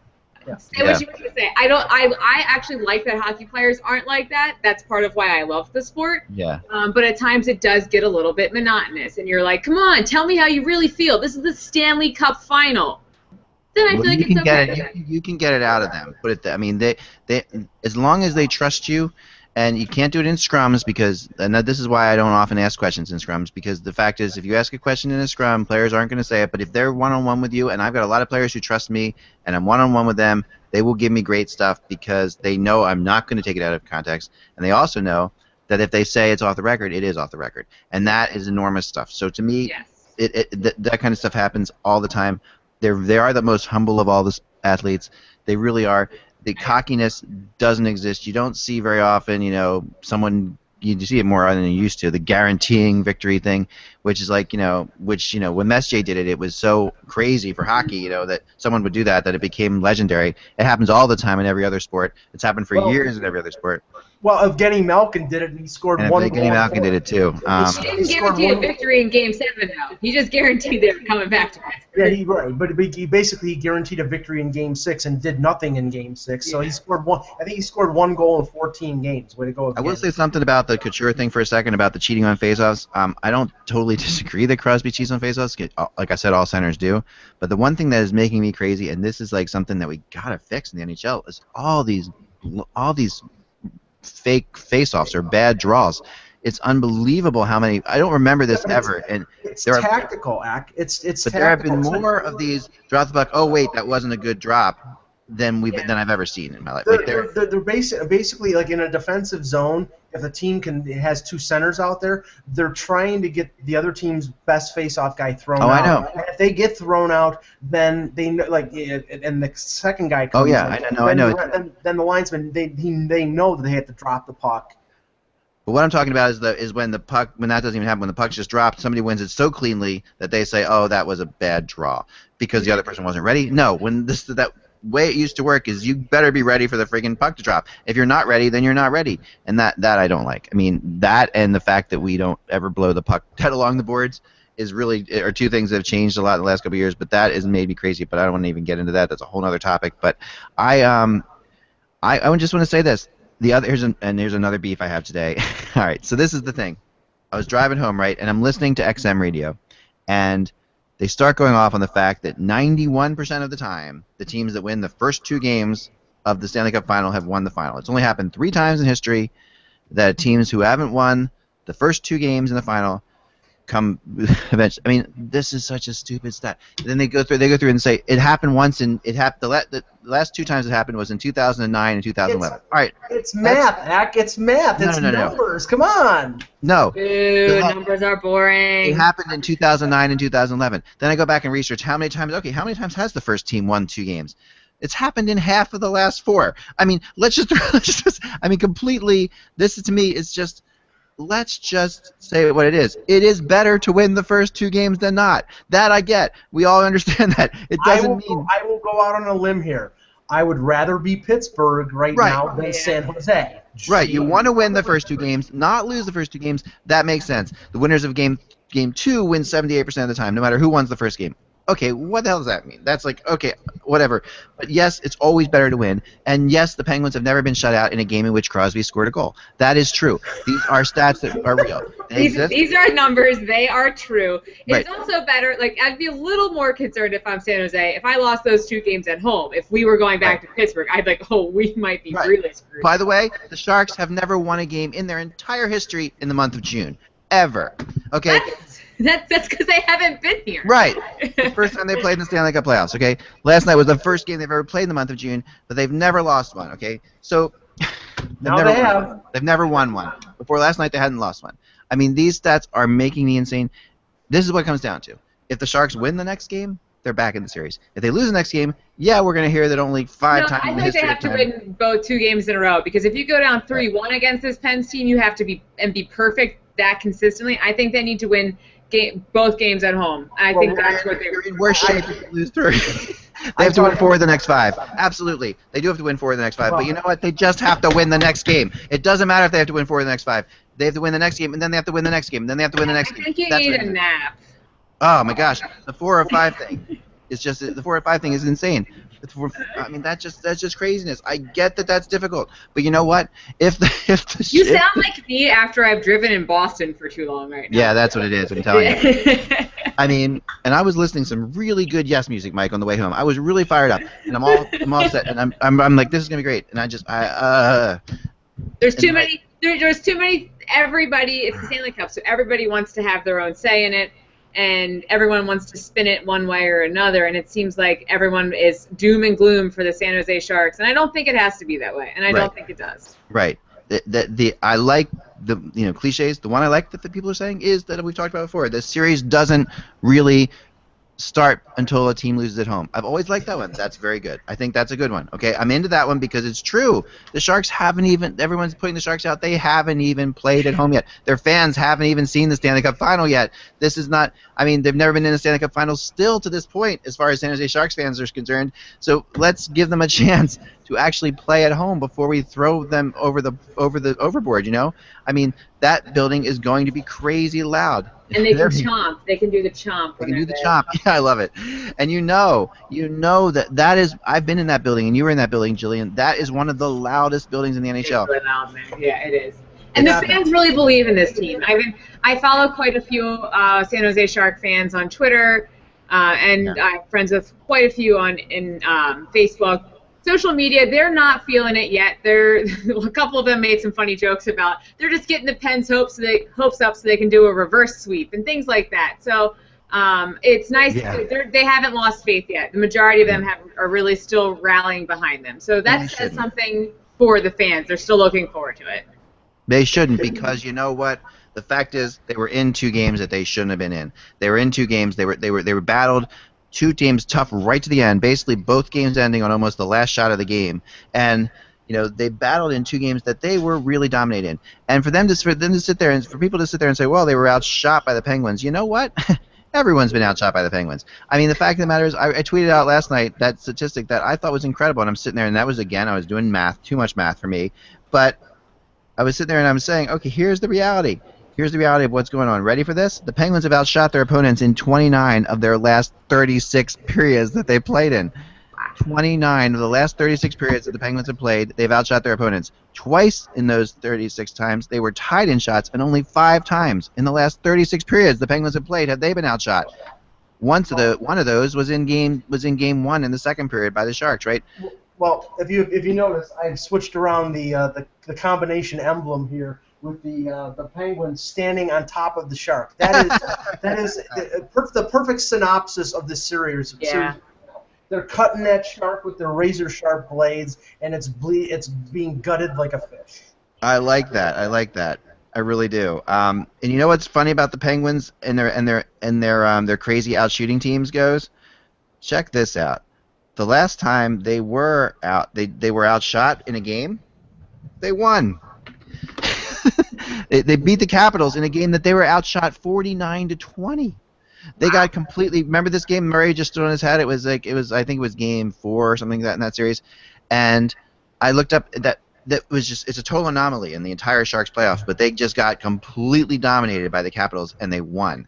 [SPEAKER 4] Say what you want to say. I actually like that hockey players aren't like that. That's part of why I love the sport.
[SPEAKER 1] Yeah.
[SPEAKER 4] But at times it does get a little bit monotonous, and you're like, come on, tell me how you really feel. This is the Stanley Cup final. Then I feel like it's okay.
[SPEAKER 1] You can get it out of them. They as long as they trust you. And you can't do it in scrums because, and this is why I don't often ask questions in scrums, because the fact is if you ask a question in a scrum, players aren't going to say it. But if they're one-on-one with you, and I've got a lot of players who trust me, and I'm one-on-one with them, they will give me great stuff because they know I'm not going to take it out of context. And they also know that if they say it's off the record, it is off the record. And that is enormous stuff. So to me, that kind of stuff happens all the time. They are the most humble of all the athletes. They really are. The cockiness doesn't exist. You don't see very often, someone, you see it more than you used to, the guaranteeing victory thing, which is like, when Messier did it, it was so crazy for hockey, that someone would do that it became legendary. It happens all the time in every other sport. It's happened for years in every other sport.
[SPEAKER 3] Well, Evgeny Malkin did it, and he scored one goal.
[SPEAKER 1] Evgeny Malkin did it too.
[SPEAKER 4] He didn't guarantee a victory in Game 7, though. He just guaranteed they were coming back to it.
[SPEAKER 3] Yeah, right. But he basically guaranteed a victory in Game 6 and did nothing in Game 6. So he scored one. I think he scored 1 goal in 14 games. Way to go, Evgeny.
[SPEAKER 1] I will say something about the Couture thing for a second about the cheating on faceoffs. I don't totally disagree that Crosby cheats on faceoffs. Like I said, all centers do. But the one thing that is making me crazy, and this is like something that we gotta fix in the NHL, is all these fake face-offs or bad draws. It's unbelievable how many. I don't remember this ever. And
[SPEAKER 3] it's tactical, Ak. It's
[SPEAKER 1] but there have been more of these drop the puck. Oh wait, that wasn't a good drop than I've ever seen in my life.
[SPEAKER 3] They're basically like in a defensive zone. If the team has 2 centers out there, they're trying to get the other team's best face-off guy thrown out.
[SPEAKER 1] I know.
[SPEAKER 3] And if they get thrown out, then they and the second guy comes.
[SPEAKER 1] Oh yeah, I know.
[SPEAKER 3] Then the linesman they know that they have to drop the puck.
[SPEAKER 1] But what I'm talking about is when the puck, when that doesn't even happen, when the puck's just dropped, somebody wins it so cleanly that they say, oh, that was a bad draw because the other person wasn't ready. No, when that way it used to work is you better be ready for the friggin' puck to drop. If you're not ready, then you're not ready. And that I don't like. I mean, that and the fact that we don't ever blow the puck dead along the boards are two things that have changed a lot in the last couple of years, but that has made me crazy, but I don't want to even get into that. That's a whole other topic. But I just want to say this. Here's another beef I have today. All right, so this is the thing. I was driving home, right, and I'm listening to XM radio, and they start going off on the fact that 91% of the time, the teams that win the first 2 games of the Stanley Cup Final have won the final. It's only happened 3 times in history that teams who haven't won the first 2 games in the final come eventually. I mean, this is such a stupid stat. Then they go through and say it happened once, and the last 2 times it happened was in 2009 and 2011. All right,
[SPEAKER 3] it's math, Ack. It's math. It's numbers. Come on.
[SPEAKER 1] No.
[SPEAKER 4] Ooh, numbers are boring.
[SPEAKER 1] It happened in 2009 and 2011. Then I go back and research how many times. Okay, how many times has the first team won 2 games? It's happened in half of the last 4. I mean, let's just. I mean, completely. This to me is just. Let's just say what it is. It is better to win the first 2 games than not. That I get. We all understand that. It doesn't mean.
[SPEAKER 3] I will go out on a limb here. I would rather be Pittsburgh right now than San Jose.
[SPEAKER 1] Right. You want to win the first 2 games, not lose the first 2 games. That makes sense. The winners of game 2 win 78% of the time, no matter who wins the first game. Okay, what the hell does that mean? That's like, okay, whatever. But yes, it's always better to win. And yes, the Penguins have never been shut out in a game in which Crosby scored a goal. That is true. These are stats that are real.
[SPEAKER 4] These are numbers. They are true. It's also better, like, I'd be a little more concerned if I'm San Jose. If I lost those 2 games at home, if we were going back to Pittsburgh, I'd be like, oh, we might be really screwed.
[SPEAKER 1] By the way, the Sharks have never won a game in their entire history in the month of June. Ever. Okay?
[SPEAKER 4] That's because they haven't been here.
[SPEAKER 1] Right. The first time they played in the Stanley Cup playoffs, okay? Last night was the first game they've ever played in the month of June, but they've never lost one, okay? So they've never won one. Before last night, they hadn't lost one. I mean, these stats are making me insane. This is what it comes down to. If the Sharks win the next game, they're back in the series. If they lose the next game, yeah, we're going to hear that only 5 times in the history
[SPEAKER 4] I think they have to win both 2 games in a row, because if you go down 3-1 against this Pens team, you have to be perfect that consistently. I think they need to win both games at home. I think that's what they're
[SPEAKER 1] in worse shape if they lose 3. They have to win 4 of the next 5. Absolutely. They do have to win 4 of the next 5. But you know what? They just have to win the next game. It doesn't matter if they have to win 4 of the next 5. They have to win the next game, and then they have to win the next game, and then they have to win the next game.
[SPEAKER 4] I think you need a nap.
[SPEAKER 1] Oh, my gosh. The 4 or 5 thing. It's just the 4 or 5 thing is insane. I mean, that's just craziness. I get that that's difficult, but you know what?
[SPEAKER 4] You sound like me after I've driven in Boston for too long right now.
[SPEAKER 1] Yeah, that's what it is. I'm telling you. I mean, and I was listening to some really good Yes music, Mike, on the way home. I was really fired up, and I'm all set, and I'm like, this is gonna be great, and
[SPEAKER 4] There's too many. There's too many. Everybody. It's the Stanley Cup, so everybody wants to have their own say in it. And everyone wants to spin it one way or another, and it seems like everyone is doom and gloom for the San Jose Sharks, and I don't think it has to be that way, and I don't think it does.
[SPEAKER 1] Right. I like the cliches. The one I like that the people are saying is that we've talked about before. The series doesn't really start until a team loses at home. I've always liked that one. That's very good. I think that's a good one. Okay, I'm into that one because it's true. The Sharks haven't even. Everyone's putting the Sharks out. They haven't even played at home yet. Their fans haven't even seen the Stanley Cup Final yet. This is not. I mean, they've never been in the Stanley Cup Final still to this point, as far as San Jose Sharks fans are concerned. So let's give them a chance to actually play at home before we throw them over the overboard. You know, I mean, that building is going to be crazy loud.
[SPEAKER 4] And they can chomp. They can do the chomp.
[SPEAKER 1] They can do the chomp. Yeah, I love it. And you know that is. I've been in that building, and you were in that building, Jillian. That is one of the loudest buildings in the NHL.
[SPEAKER 4] It's really loud, man. Yeah, it is. And the fans really believe in this team. I follow quite a few San Jose Shark fans on Twitter, and I'm friends with quite a few in Facebook. Social media, they're not feeling it yet. A couple of them made some funny jokes about they're just getting the Pens hopes up so they can do a reverse sweep and things like that. So it's nice. They haven't lost faith yet. The majority of them are really still rallying behind them. So that says something for the fans. They're still looking forward to it.
[SPEAKER 1] They shouldn't, because you know what? The fact is they were in 2 games that they shouldn't have been in. They were in 2 games. They were battled. 2 teams tough right to the end, basically both games ending on almost the last shot of the game. And they battled in 2 games that they were really dominating. And for them to sit there and for people to sit there and say, well, they were outshot by the Penguins. You know what? Everyone's been outshot by the Penguins. I mean, the fact of the matter is, I tweeted out last night that statistic that I thought was incredible, and I'm sitting there, and that was, again, I was doing math, too much math for me. But I was sitting there and I'm saying, okay, here's the reality. Here's the reality of what's going on. Ready for this? The Penguins have outshot their opponents in 29 of their last 36 periods that they played in. 29 of the last 36 periods that the Penguins have played, they've outshot their opponents. Twice in those 36 times, they were tied in shots, and only 5 times in the last 36 periods the Penguins have played have they been outshot. One of those was in game 1 in the second period by the Sharks, right?
[SPEAKER 3] Well, if you notice, I've switched around the combination emblem here with the Penguins standing on top of the Shark. That is the perfect synopsis of this series.
[SPEAKER 4] Yeah.
[SPEAKER 3] They're cutting that shark with their razor sharp blades, and it's being gutted like a fish.
[SPEAKER 1] I like that. I really do. And you know what's funny about the Penguins and their crazy out-shooting teams goes? Check this out. The last time they were outshot in a game, they won. They beat the Capitals in a game that they were outshot 49-20. They got completely. Remember this game? Murray just stood on his head. I think it was game 4 or something like that in that series, and I looked up that was just, it's a total anomaly in the entire Sharks playoffs. But they just got completely dominated by the Capitals and they won.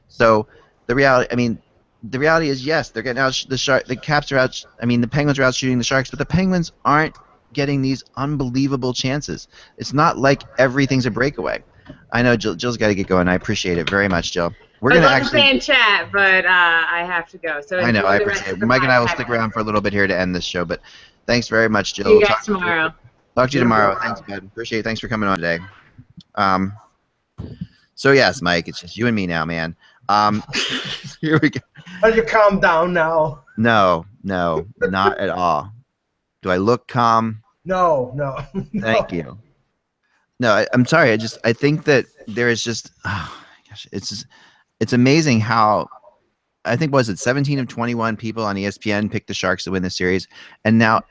[SPEAKER 1] So the reality is, yes, they're getting out. The Caps are out. The Penguins are out shooting the Sharks, but the Penguins aren't getting these unbelievable chances. It's not like everything's a breakaway. I know Jill's got to get going. I appreciate it very much, Jill. We're
[SPEAKER 4] I'd
[SPEAKER 1] gonna
[SPEAKER 4] love to stay in chat, but I have to go. So
[SPEAKER 1] I know. I appreciate it. Mike and I will stick around for a little bit here to end this show, but thanks very much, Jill.
[SPEAKER 4] See you guys tomorrow.
[SPEAKER 1] Talk to you tomorrow. Thanks, bud. Appreciate it. Thanks for coming on today. So yes, Mike, it's just you and me now, man. Here we go.
[SPEAKER 3] Are you calm down now?
[SPEAKER 1] No, not at all. Do I look calm?
[SPEAKER 3] No.
[SPEAKER 1] Thank you. No, I'm sorry. I think that there is just, it's amazing how, I think, was it 17 of 21 people on ESPN picked the Sharks to win the series, and now,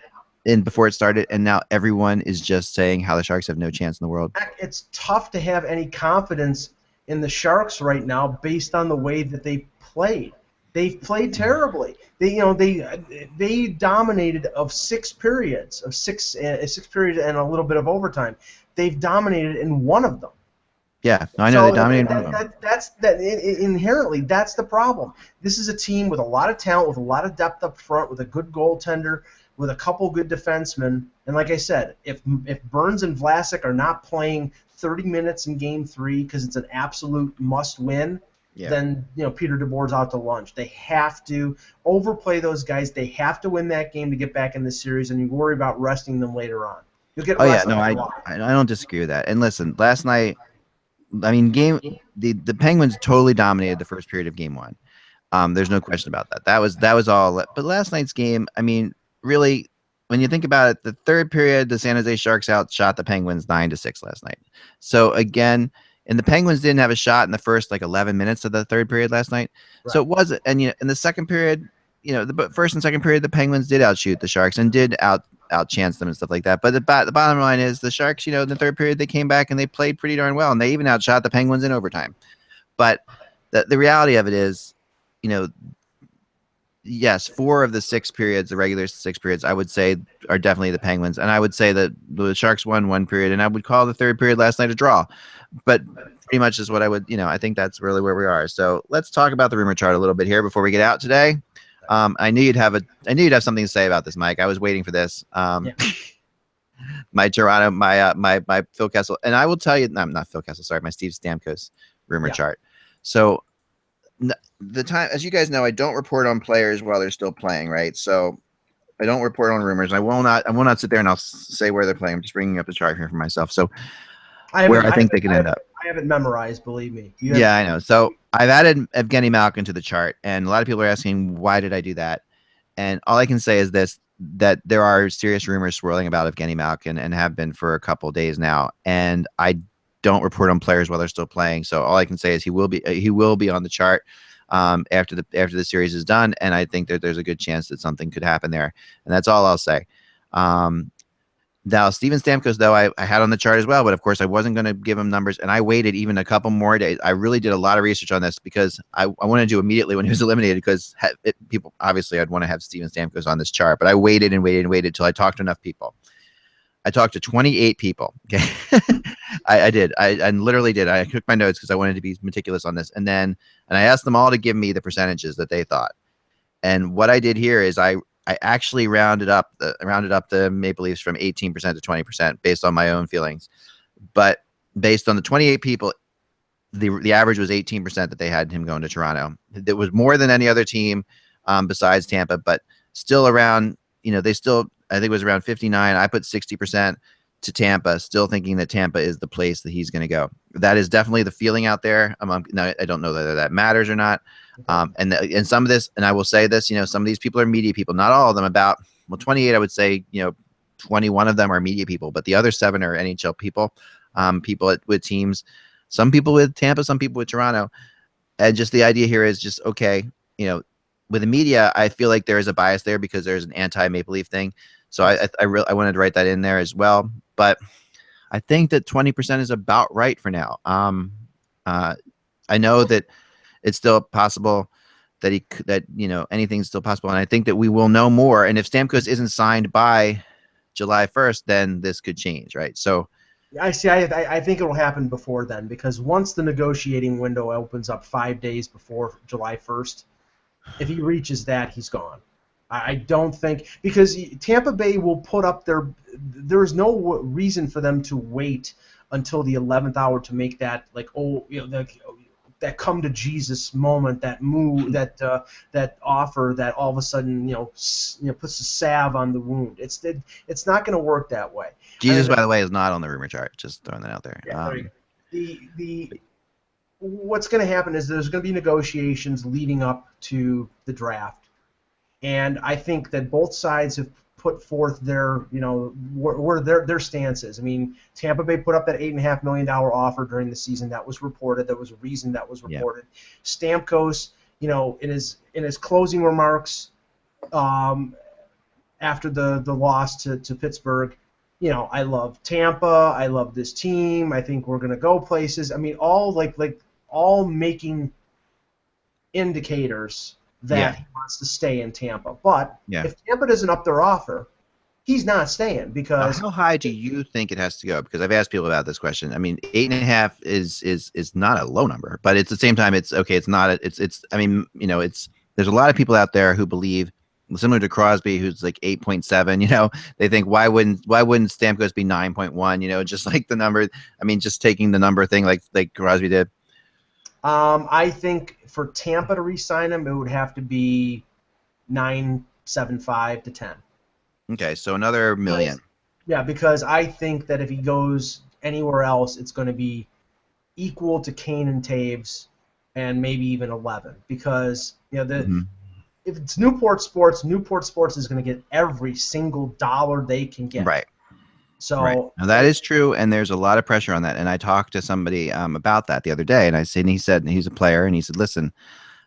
[SPEAKER 1] before it started, and now everyone is just saying how the Sharks have no chance in the world.
[SPEAKER 3] It's tough to have any confidence in the Sharks right now based on the way that they played. They've played terribly. They dominated of 6 periods, of six periods and a little bit of overtime. They've dominated in one of them.
[SPEAKER 1] Yeah, I know, they dominated one of them.
[SPEAKER 3] Inherently, that's the problem. This is a team with a lot of talent, with a lot of depth up front, with a good goaltender, with a couple good defensemen. And like I said, if Burns and Vlasic are not playing 30 minutes in Game 3 because it's an absolute must-win, then Peter DeBoer's out to lunch. They have to overplay those guys. They have to win that game to get back in the series, and you worry about resting them later on. You'll get rested.
[SPEAKER 1] I don't disagree with that. And listen, last night, the Penguins totally dominated the first period of Game 1. There's no question about that. That was all. But last night's game, really, when you think about it, the third period, the San Jose Sharks outshot the Penguins 9-6 last night. So again, and the Penguins didn't have a shot in the first 11 minutes of the third period last night. Right. So it was, and in the second period, the first and second period, the Penguins did outshoot the Sharks and did outchance them and stuff like that. But the bottom line is the Sharks, in the third period, they came back and they played pretty darn well, and they even outshot the Penguins in overtime. But the reality of it is, yes, 4 of the 6 periods, the regular 6 periods, I would say are definitely the Penguins. And I would say that the Sharks won 1 period, and I would call the third period last night a draw. But pretty much is what I would, I think that's really where we are. So let's talk about the rumor chart a little bit here before we get out today. I knew you'd have something to say about this, Mike. I was waiting for this. My Toronto, my Phil Kessel, and I will tell you, not Phil Kessel, sorry, my Steve Stamkos rumor chart. So the time, as you guys know, I don't report on players while they're still playing, right? So I don't report on rumors. I will not sit there and I'll say where they're playing. I'm just bringing up the chart here for myself. So where I think they can end up.
[SPEAKER 3] I have it memorized, believe me.
[SPEAKER 1] Yeah, I know. So I've added Evgeny Malkin to the chart, and a lot of people are asking, why did I do that? And all I can say is this, that there are serious rumors swirling about Evgeny Malkin and have been for a couple of days now. And I don't report on players while they're still playing. So all I can say is he will be on the chart after the series is done. And I think that there's a good chance that something could happen there. And that's all I'll say. Now, Steven Stamkos, though, I had on the chart as well, but of course I wasn't going to give him numbers, and I waited even a couple more days. I really did a lot of research on this because I wanted to do immediately when he was eliminated, because people, obviously, I'd want to have Steven Stamkos on this chart, but I waited and waited and waited until I talked to enough people. I talked to 28 people. Okay, I did. I literally did. I took my notes because I wanted to be meticulous on this, and I asked them all to give me the percentages that they thought. And what I did here is I I actually rounded up the Maple Leafs from 18% to 20% based on my own feelings. But based on the 28 people, the average was 18% that they had him going to Toronto. It was more than any other team besides Tampa, but still around, I think it was around 59. I put 60% to Tampa, still thinking that Tampa is the place that he's going to go. That is definitely the feeling out there. Now, I don't know whether that matters or not. And some of this, and I will say this, some of these people are media people, not all of them. About 28, I would say, 21 of them are media people, but the other 7 are NHL people, with teams, some people with Tampa, some people with Toronto. And just the idea here is just, okay, with the media, I feel like there is a bias there because there's an anti-Maple Leaf thing. So I wanted to write that in there as well. But I think that 20% is about right for now. I know that it's still possible that anything's still possible, and I think that we will know more. And if Stamkos isn't signed by July 1st, then this could change, right? So
[SPEAKER 3] I see. I think it will happen before then, because once the negotiating window opens up 5 days before July 1st, if he reaches that, he's gone. I don't think, because Tampa Bay will put up there's no reason for them to wait until the 11th hour to make that, that come to Jesus moment, that move, that offer that all of a sudden puts a salve on the wound. It's not going to work that way.
[SPEAKER 1] Jesus, by the way, is not on the rumor chart. Just throwing that out there.
[SPEAKER 3] Yeah, what's going to happen is there's going to be negotiations leading up to the draft, and I think that both sides have put forth their where their stances. I mean, Tampa Bay put up that $8.5 million offer during the season. That was reported. There was a reason that was reported. Yeah. Stamkos, in his closing remarks, after the loss to Pittsburgh, I love Tampa. I love this team. I think we're gonna go places. I mean, all making indicators that he wants to stay in Tampa. But if Tampa doesn't up their offer, he's not staying, because
[SPEAKER 1] how high do you think it has to go? Because I've asked people about this question. I mean, 8.5 is not a low number, but at the same time, it's okay. It's not. I mean, there's a lot of people out there who believe, similar to Crosby, who's like 8.7. They think why wouldn't Stamkos be 9.1? Just like the number. I mean, just taking the number thing like Crosby did.
[SPEAKER 3] I think for Tampa to re-sign him, it would have to be 9.75 to 10.
[SPEAKER 1] Okay, so another $1 million.
[SPEAKER 3] Yeah, because I think that if he goes anywhere else, it's going to be equal to Kane and Taves, and maybe even 11. Because if it's Newport Sports is going to get every single dollar they can get.
[SPEAKER 1] Right.
[SPEAKER 3] So
[SPEAKER 1] Now, that is true, and there's a lot of pressure on that. And I talked to somebody about that the other day, and he said he's a player, and he said, listen,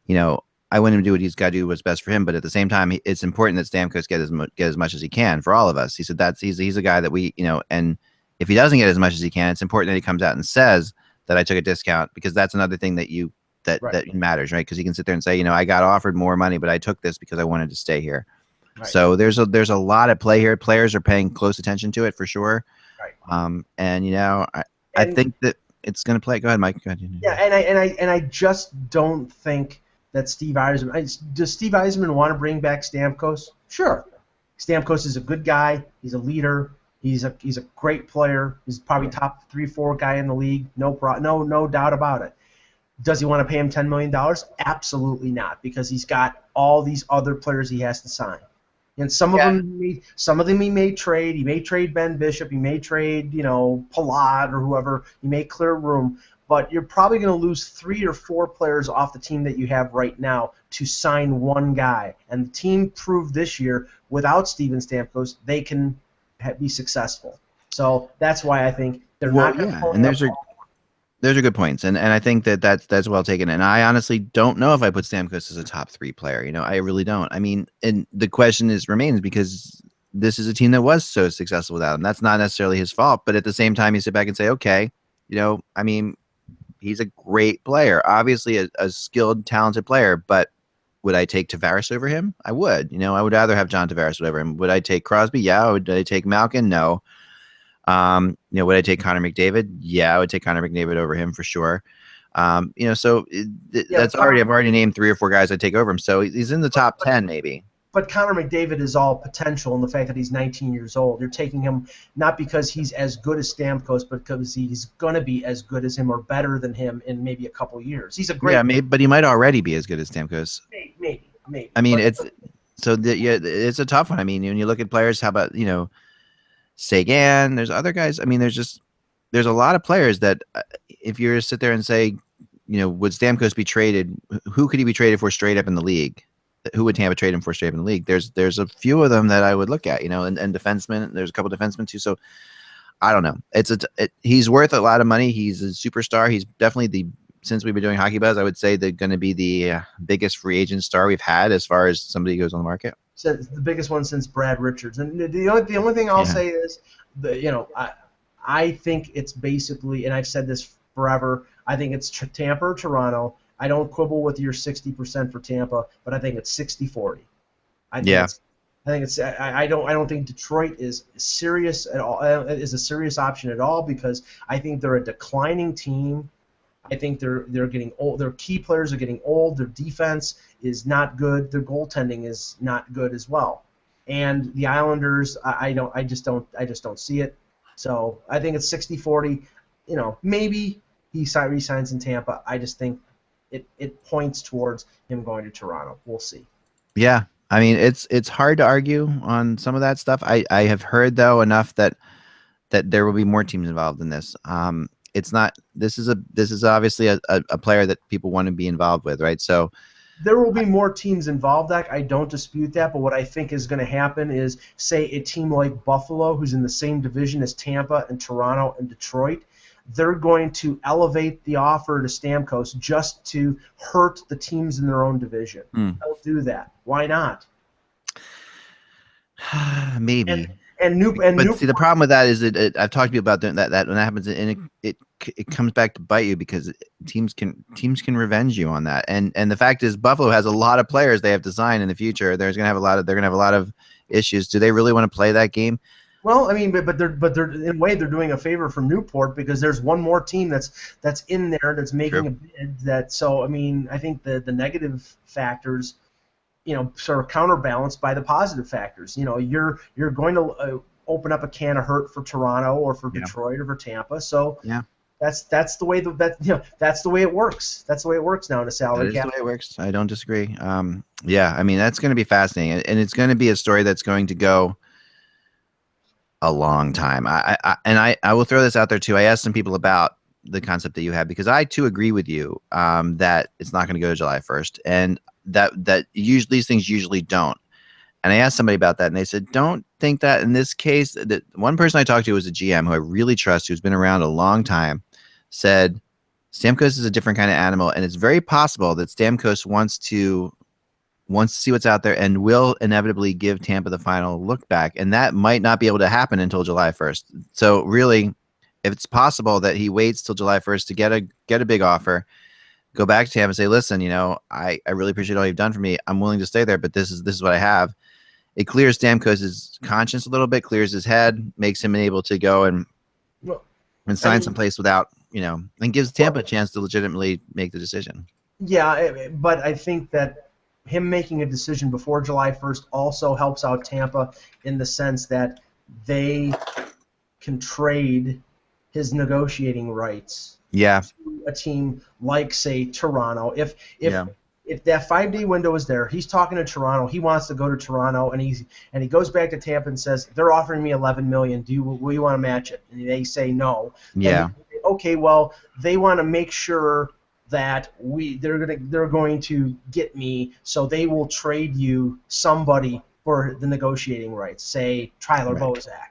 [SPEAKER 1] I want him to do what he's got to do, what's best for him, but at the same time, it's important that Stamkos get as much as he can for all of us. He said he's a guy that we, and if he doesn't get as much as he can, it's important that he comes out and says that I took a discount, because that's another thing that that matters, right? Because he can sit there and say, I got offered more money, but I took this because I wanted to stay here. Right. So there's a lot at play here. Players are paying close attention to it for sure. Right. I think that it's going to play. Go ahead, Mike. Go ahead.
[SPEAKER 3] Yeah, and I just don't think that Steve Yzerman. Does Steve Yzerman want to bring back Stamkos? Sure. Stamkos is a good guy. He's a leader. He's a great player. He's probably top 3-4 guy in the league. No doubt about it. Does he want to pay him $10 million? Absolutely not, because he's got all these other players he has to sign. And some of them he may trade. He may trade Ben Bishop. He may trade, Palat or whoever. He may clear room. But you're probably going to lose 3 or 4 players off the team that you have right now to sign one guy. And the team proved this year, without Steven Stamkos, they can be successful. So that's why I think they're not going to.
[SPEAKER 1] And those are good points, and I think that's well taken. And I honestly don't know if I put Stamkos as a top 3 player. I really don't. I mean, and the question remains, because this is a team that was so successful without him. That's not necessarily his fault, but at the same time, you sit back and say, okay, I mean, he's a great player, obviously a skilled, talented player. But would I take Tavares over him? I would. I would rather have John Tavares over him. Would I take Crosby? Yeah. Would I take Malkin? No. Would I take Connor McDavid? Yeah, I would take Connor McDavid over him for sure. So that's I've already named 3 or 4 guys I'd take over him. So he's in the top 10 maybe.
[SPEAKER 3] But Connor McDavid is all potential in the fact that he's 19 years old. You're taking him not because he's as good as Stamkos, but because he's going to be as good as him or better than him in maybe a couple years. He's a great.
[SPEAKER 1] Yeah, maybe, but he might already be as good as Stamkos.
[SPEAKER 3] Maybe.
[SPEAKER 1] I mean, it's a tough one. I mean, when you look at players, how about Sagan? There's other guys. I mean, there's a lot of players that if you were to sit there and say, would Stamkos be traded? Who could he be traded for straight up in the league? Who would Tampa trade him for straight up in the league? There's a few of them that I would look at, and defensemen. There's a couple defensemen too. So I don't know. He's worth a lot of money. He's a superstar. He's definitely since we've been doing Hockey Buzz, I would say they're going to be the biggest free agent star we've had as far as somebody goes on the market.
[SPEAKER 3] So the biggest one since Brad Richards. And the only thing I'll say is, I think it's basically, and I've said this forever, I think it's Tampa or Toronto. I don't quibble with your 60% for Tampa, but I think it's 60-40. I don't think Detroit is serious at all. Is a serious option at all because I think they're a declining team. I think they're getting old. Their key players are getting old. Their defense is not good. Their goaltending is not good as well. And the Islanders, I just don't see it. So I think it's 60-40. Maybe he resigns in Tampa. I just think it points towards him going to Toronto. We'll see. Yeah.
[SPEAKER 1] I mean, it's hard to argue on some of that stuff. I have heard though enough that there will be more teams involved in this. It's not. This is obviously a player that people want to be involved with, right? So
[SPEAKER 3] there will be more teams involved. I don't dispute that. But what I think is going to happen is, say, a team like Buffalo, who's in the same division as Tampa and Toronto and Detroit, they're going to elevate the offer to Stamkos just to hurt the teams in their own division. They'll do that. Why not?
[SPEAKER 1] Maybe.
[SPEAKER 3] But
[SPEAKER 1] see, the problem with that is that I've talked to you about that when that happens, and it comes back to bite you because teams can revenge you on that. And the fact is, Buffalo has a lot of players they have to sign in the future. They're gonna have a lot of issues. Do they really want to play that game?
[SPEAKER 3] Well, I mean, but they're in a way they're doing a favor from Newport because there's one more team that's in there that's making a bid. So I mean, I think the negative factors, sort of counterbalanced by the positive factors. You're going to open up a can of hurt for Toronto or for Detroit or for Tampa. So that's the way that's the way it works. That's the way it works now in a salary cap.
[SPEAKER 1] That's the way it works. I don't disagree. I mean, that's going to be fascinating, and it's going to be a story that's going to go a long time. I will throw this out there too. I asked some people about the concept that you have because I too agree with you that it's not going to go to July 1st, and that usually these things usually don't. And I asked somebody about that, and they said, don't think that in this case. That one person I talked to was a GM who I really trust, who's been around a long time, said Stamkos is a different kind of animal, and it's very possible that Stamkos wants to see what's out there and will inevitably give Tampa the final look back, and that might not be able to happen until July 1st. So really, if it's possible that he waits till July 1st to get a big offer, go back to Tampa and say, listen, I really appreciate all you've done for me. I'm willing to stay there, but this is what I have. It clears Stamkos' conscience a little bit, clears his head, makes him able to go and sign someplace without, and gives Tampa a chance to legitimately make the decision.
[SPEAKER 3] Yeah, but I think that him making a decision before July 1st also helps out Tampa in the sense that they can trade his negotiating rights to a team like, say, Toronto. If that 5-day window is there, he's talking to Toronto. He wants to go to Toronto, and he goes back to Tampa and says, "They're offering me $11 million. Will you want to match it?" And they say no.
[SPEAKER 1] Yeah.
[SPEAKER 3] Okay. Well, they want to make sure that they're going to get me, so they will trade you somebody for the negotiating rights. Say Tyler Bozak.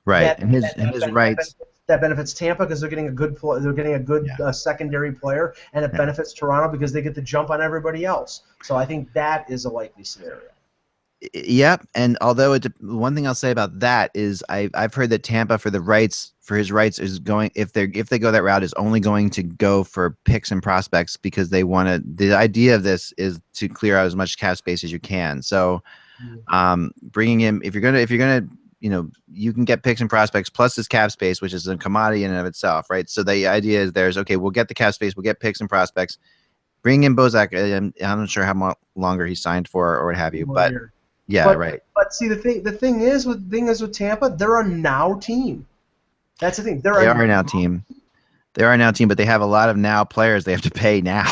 [SPEAKER 1] Right, and his rights.
[SPEAKER 3] That benefits Tampa because they're getting a good secondary player, and it benefits Toronto because they get the jump on everybody else. So I think that is a likely scenario.
[SPEAKER 1] Yep, and although one thing I'll say about that is I've heard that Tampa for his rights is going, if they go that route, is only going to go for picks and prospects because they want to. The idea of this is to clear out as much cap space as you can. So, bringing in if you're gonna you can get picks and prospects plus this cap space, which is a commodity in and of itself, right? So the idea is we'll get the cap space, we'll get picks and prospects, Bring in Bozak. I'm not sure how longer he signed for or what have you, but yeah, right.
[SPEAKER 3] But see, the thing is with Tampa, they're a now team. That's the thing.
[SPEAKER 1] They are a now team. They are a now team, but they have a lot of now players they have to pay now.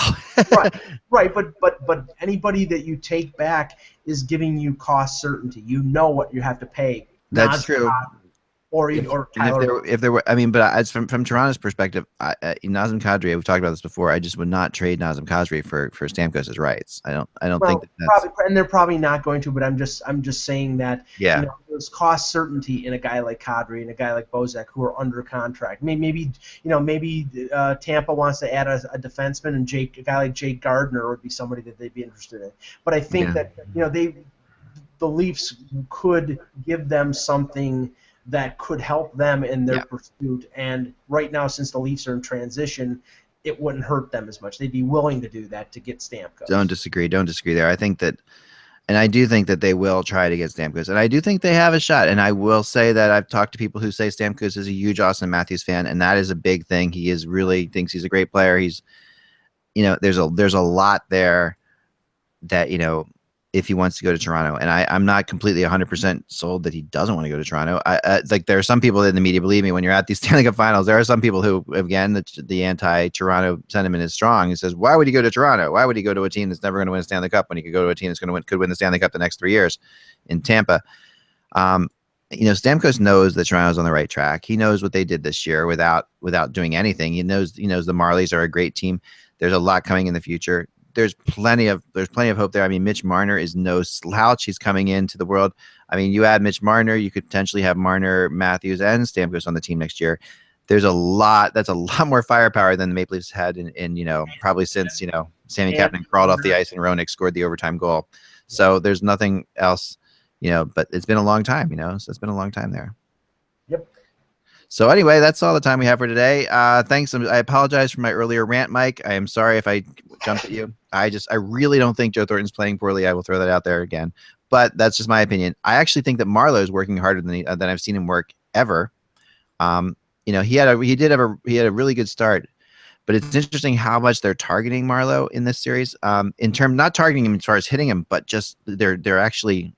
[SPEAKER 3] Right. But anybody that you take back is giving you cost certainty. You know what you have to pay.
[SPEAKER 1] That's true.
[SPEAKER 3] Or Tyler.
[SPEAKER 1] If there were, I mean, but as from Toronto's perspective, Nazem Kadri, we've talked about this before. I just would not trade Nazem Kadri for Stamkos' rights. I don't think that's
[SPEAKER 3] and they're probably not going to. But I'm just saying that there's cost certainty in a guy like Kadri and a guy like Bozak who are under contract. Maybe Tampa wants to add a defenseman, and a guy like Jake Gardner would be somebody that they'd be interested in. But I think that the Leafs could give them something that could help them in their pursuit. And right now, since the Leafs are in transition, it wouldn't hurt them as much. They'd be willing to do that to get Stamkos.
[SPEAKER 1] Don't disagree there. I think that, and I do think that they will try to get Stamkos, and I do think they have a shot. And I will say that I've talked to people who say Stamkos is a huge Austin Matthews fan, and that is a big thing. He is really thinks he's a great player. He's, there's a lot there that, if he wants to go to Toronto. And I'm not completely 100% sold that he doesn't want to go to Toronto. Like there are some people in the media, believe me, when you're at these Stanley Cup finals, there are some people who, again, the anti-Toronto sentiment is strong. He says, why would he go to Toronto? Why would he go to a team that's never going to win a Stanley Cup when he could go to a team that's could win the Stanley Cup the next 3 years in Tampa? Stamkos knows that Toronto's on the right track. He knows what they did this year without doing anything. He knows the Marlies are a great team. There's a lot coming in the future. There's plenty of hope there. I mean, Mitch Marner is no slouch. He's coming into the world. I mean, you add Mitch Marner, you could potentially have Marner, Matthews, and Stamkos on the team next year. There's a lot. That's a lot more firepower than the Maple Leafs had in probably since Sammy Kapanen crawled off the ice and Roenick scored the overtime goal. So there's nothing else, But it's been a long time, So it's been a long time there.
[SPEAKER 3] Yep.
[SPEAKER 1] So anyway, that's all the time we have for today. Thanks. I apologize for my earlier rant, Mike. I am sorry if I jumped at you. I really don't think Joe Thornton's playing poorly. I will throw that out there again, but that's just my opinion. I actually think that Marleau is working harder than I've seen him work ever. He had a really good start, but it's interesting how much they're targeting Marleau in this series. Not targeting him as far as hitting him, but just they're actually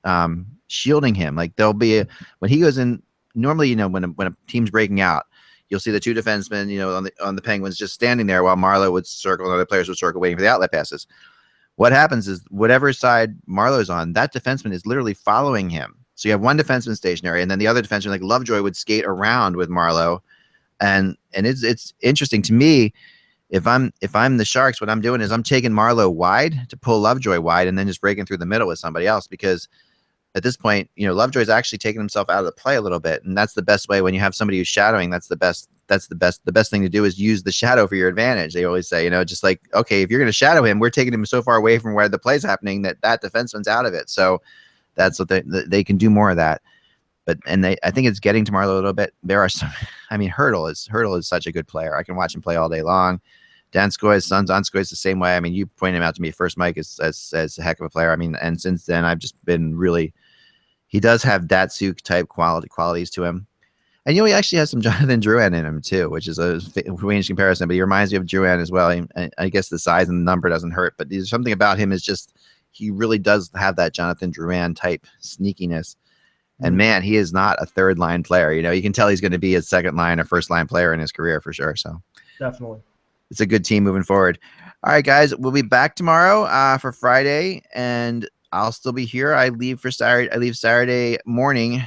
[SPEAKER 1] shielding him. Like when he goes in. Normally, when a team's breaking out, you'll see the two defensemen, on the Penguins just standing there while Marleau would circle and other players would circle waiting for the outlet passes. What happens is whatever side Marleau's on, that defenseman is literally following him. So you have one defenseman stationary, and then the other defenseman, like Lovejoy, would skate around with Marleau, and it's interesting to me. If I'm the Sharks, what I'm doing is I'm taking Marleau wide to pull Lovejoy wide, and then just breaking through the middle with somebody else because. At this point, Lovejoy's actually taking himself out of the play a little bit, and that's the best way when you have somebody who's shadowing. That's the best thing to do is use the shadow for your advantage. They always say, just like, okay, if you're going to shadow him, we're taking him so far away from where the play's happening that defenseman's out of it. So that's what they can do more of that. But I think it's getting to Marleau a little bit. There are some. I mean, Hurdle is such a good player. I can watch him play all day long. Donskoy is the same way. I mean, you pointed him out to me first, Mike, as a heck of a player. I mean, and since then, I've just been really. He does have Datsuk type qualities to him, and he actually has some Jonathan Drouin in him too, which is a strange comparison. But he reminds me of Drouin as well. I guess the size and the number doesn't hurt, but there's something about him is just he really does have that Jonathan Drouin type sneakiness. And man, he is not a third line player. You can tell he's going to be a second line or first line player in his career for sure. So
[SPEAKER 3] definitely.
[SPEAKER 1] It's a good team moving forward. All right, guys, we'll be back tomorrow for Friday, and I'll still be here. I leave Saturday morning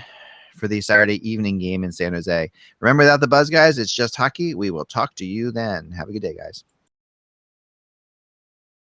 [SPEAKER 1] for the Saturday evening game in San Jose. Remember that, the Buzz guys, it's just hockey. We will talk to you then. Have a good day, guys.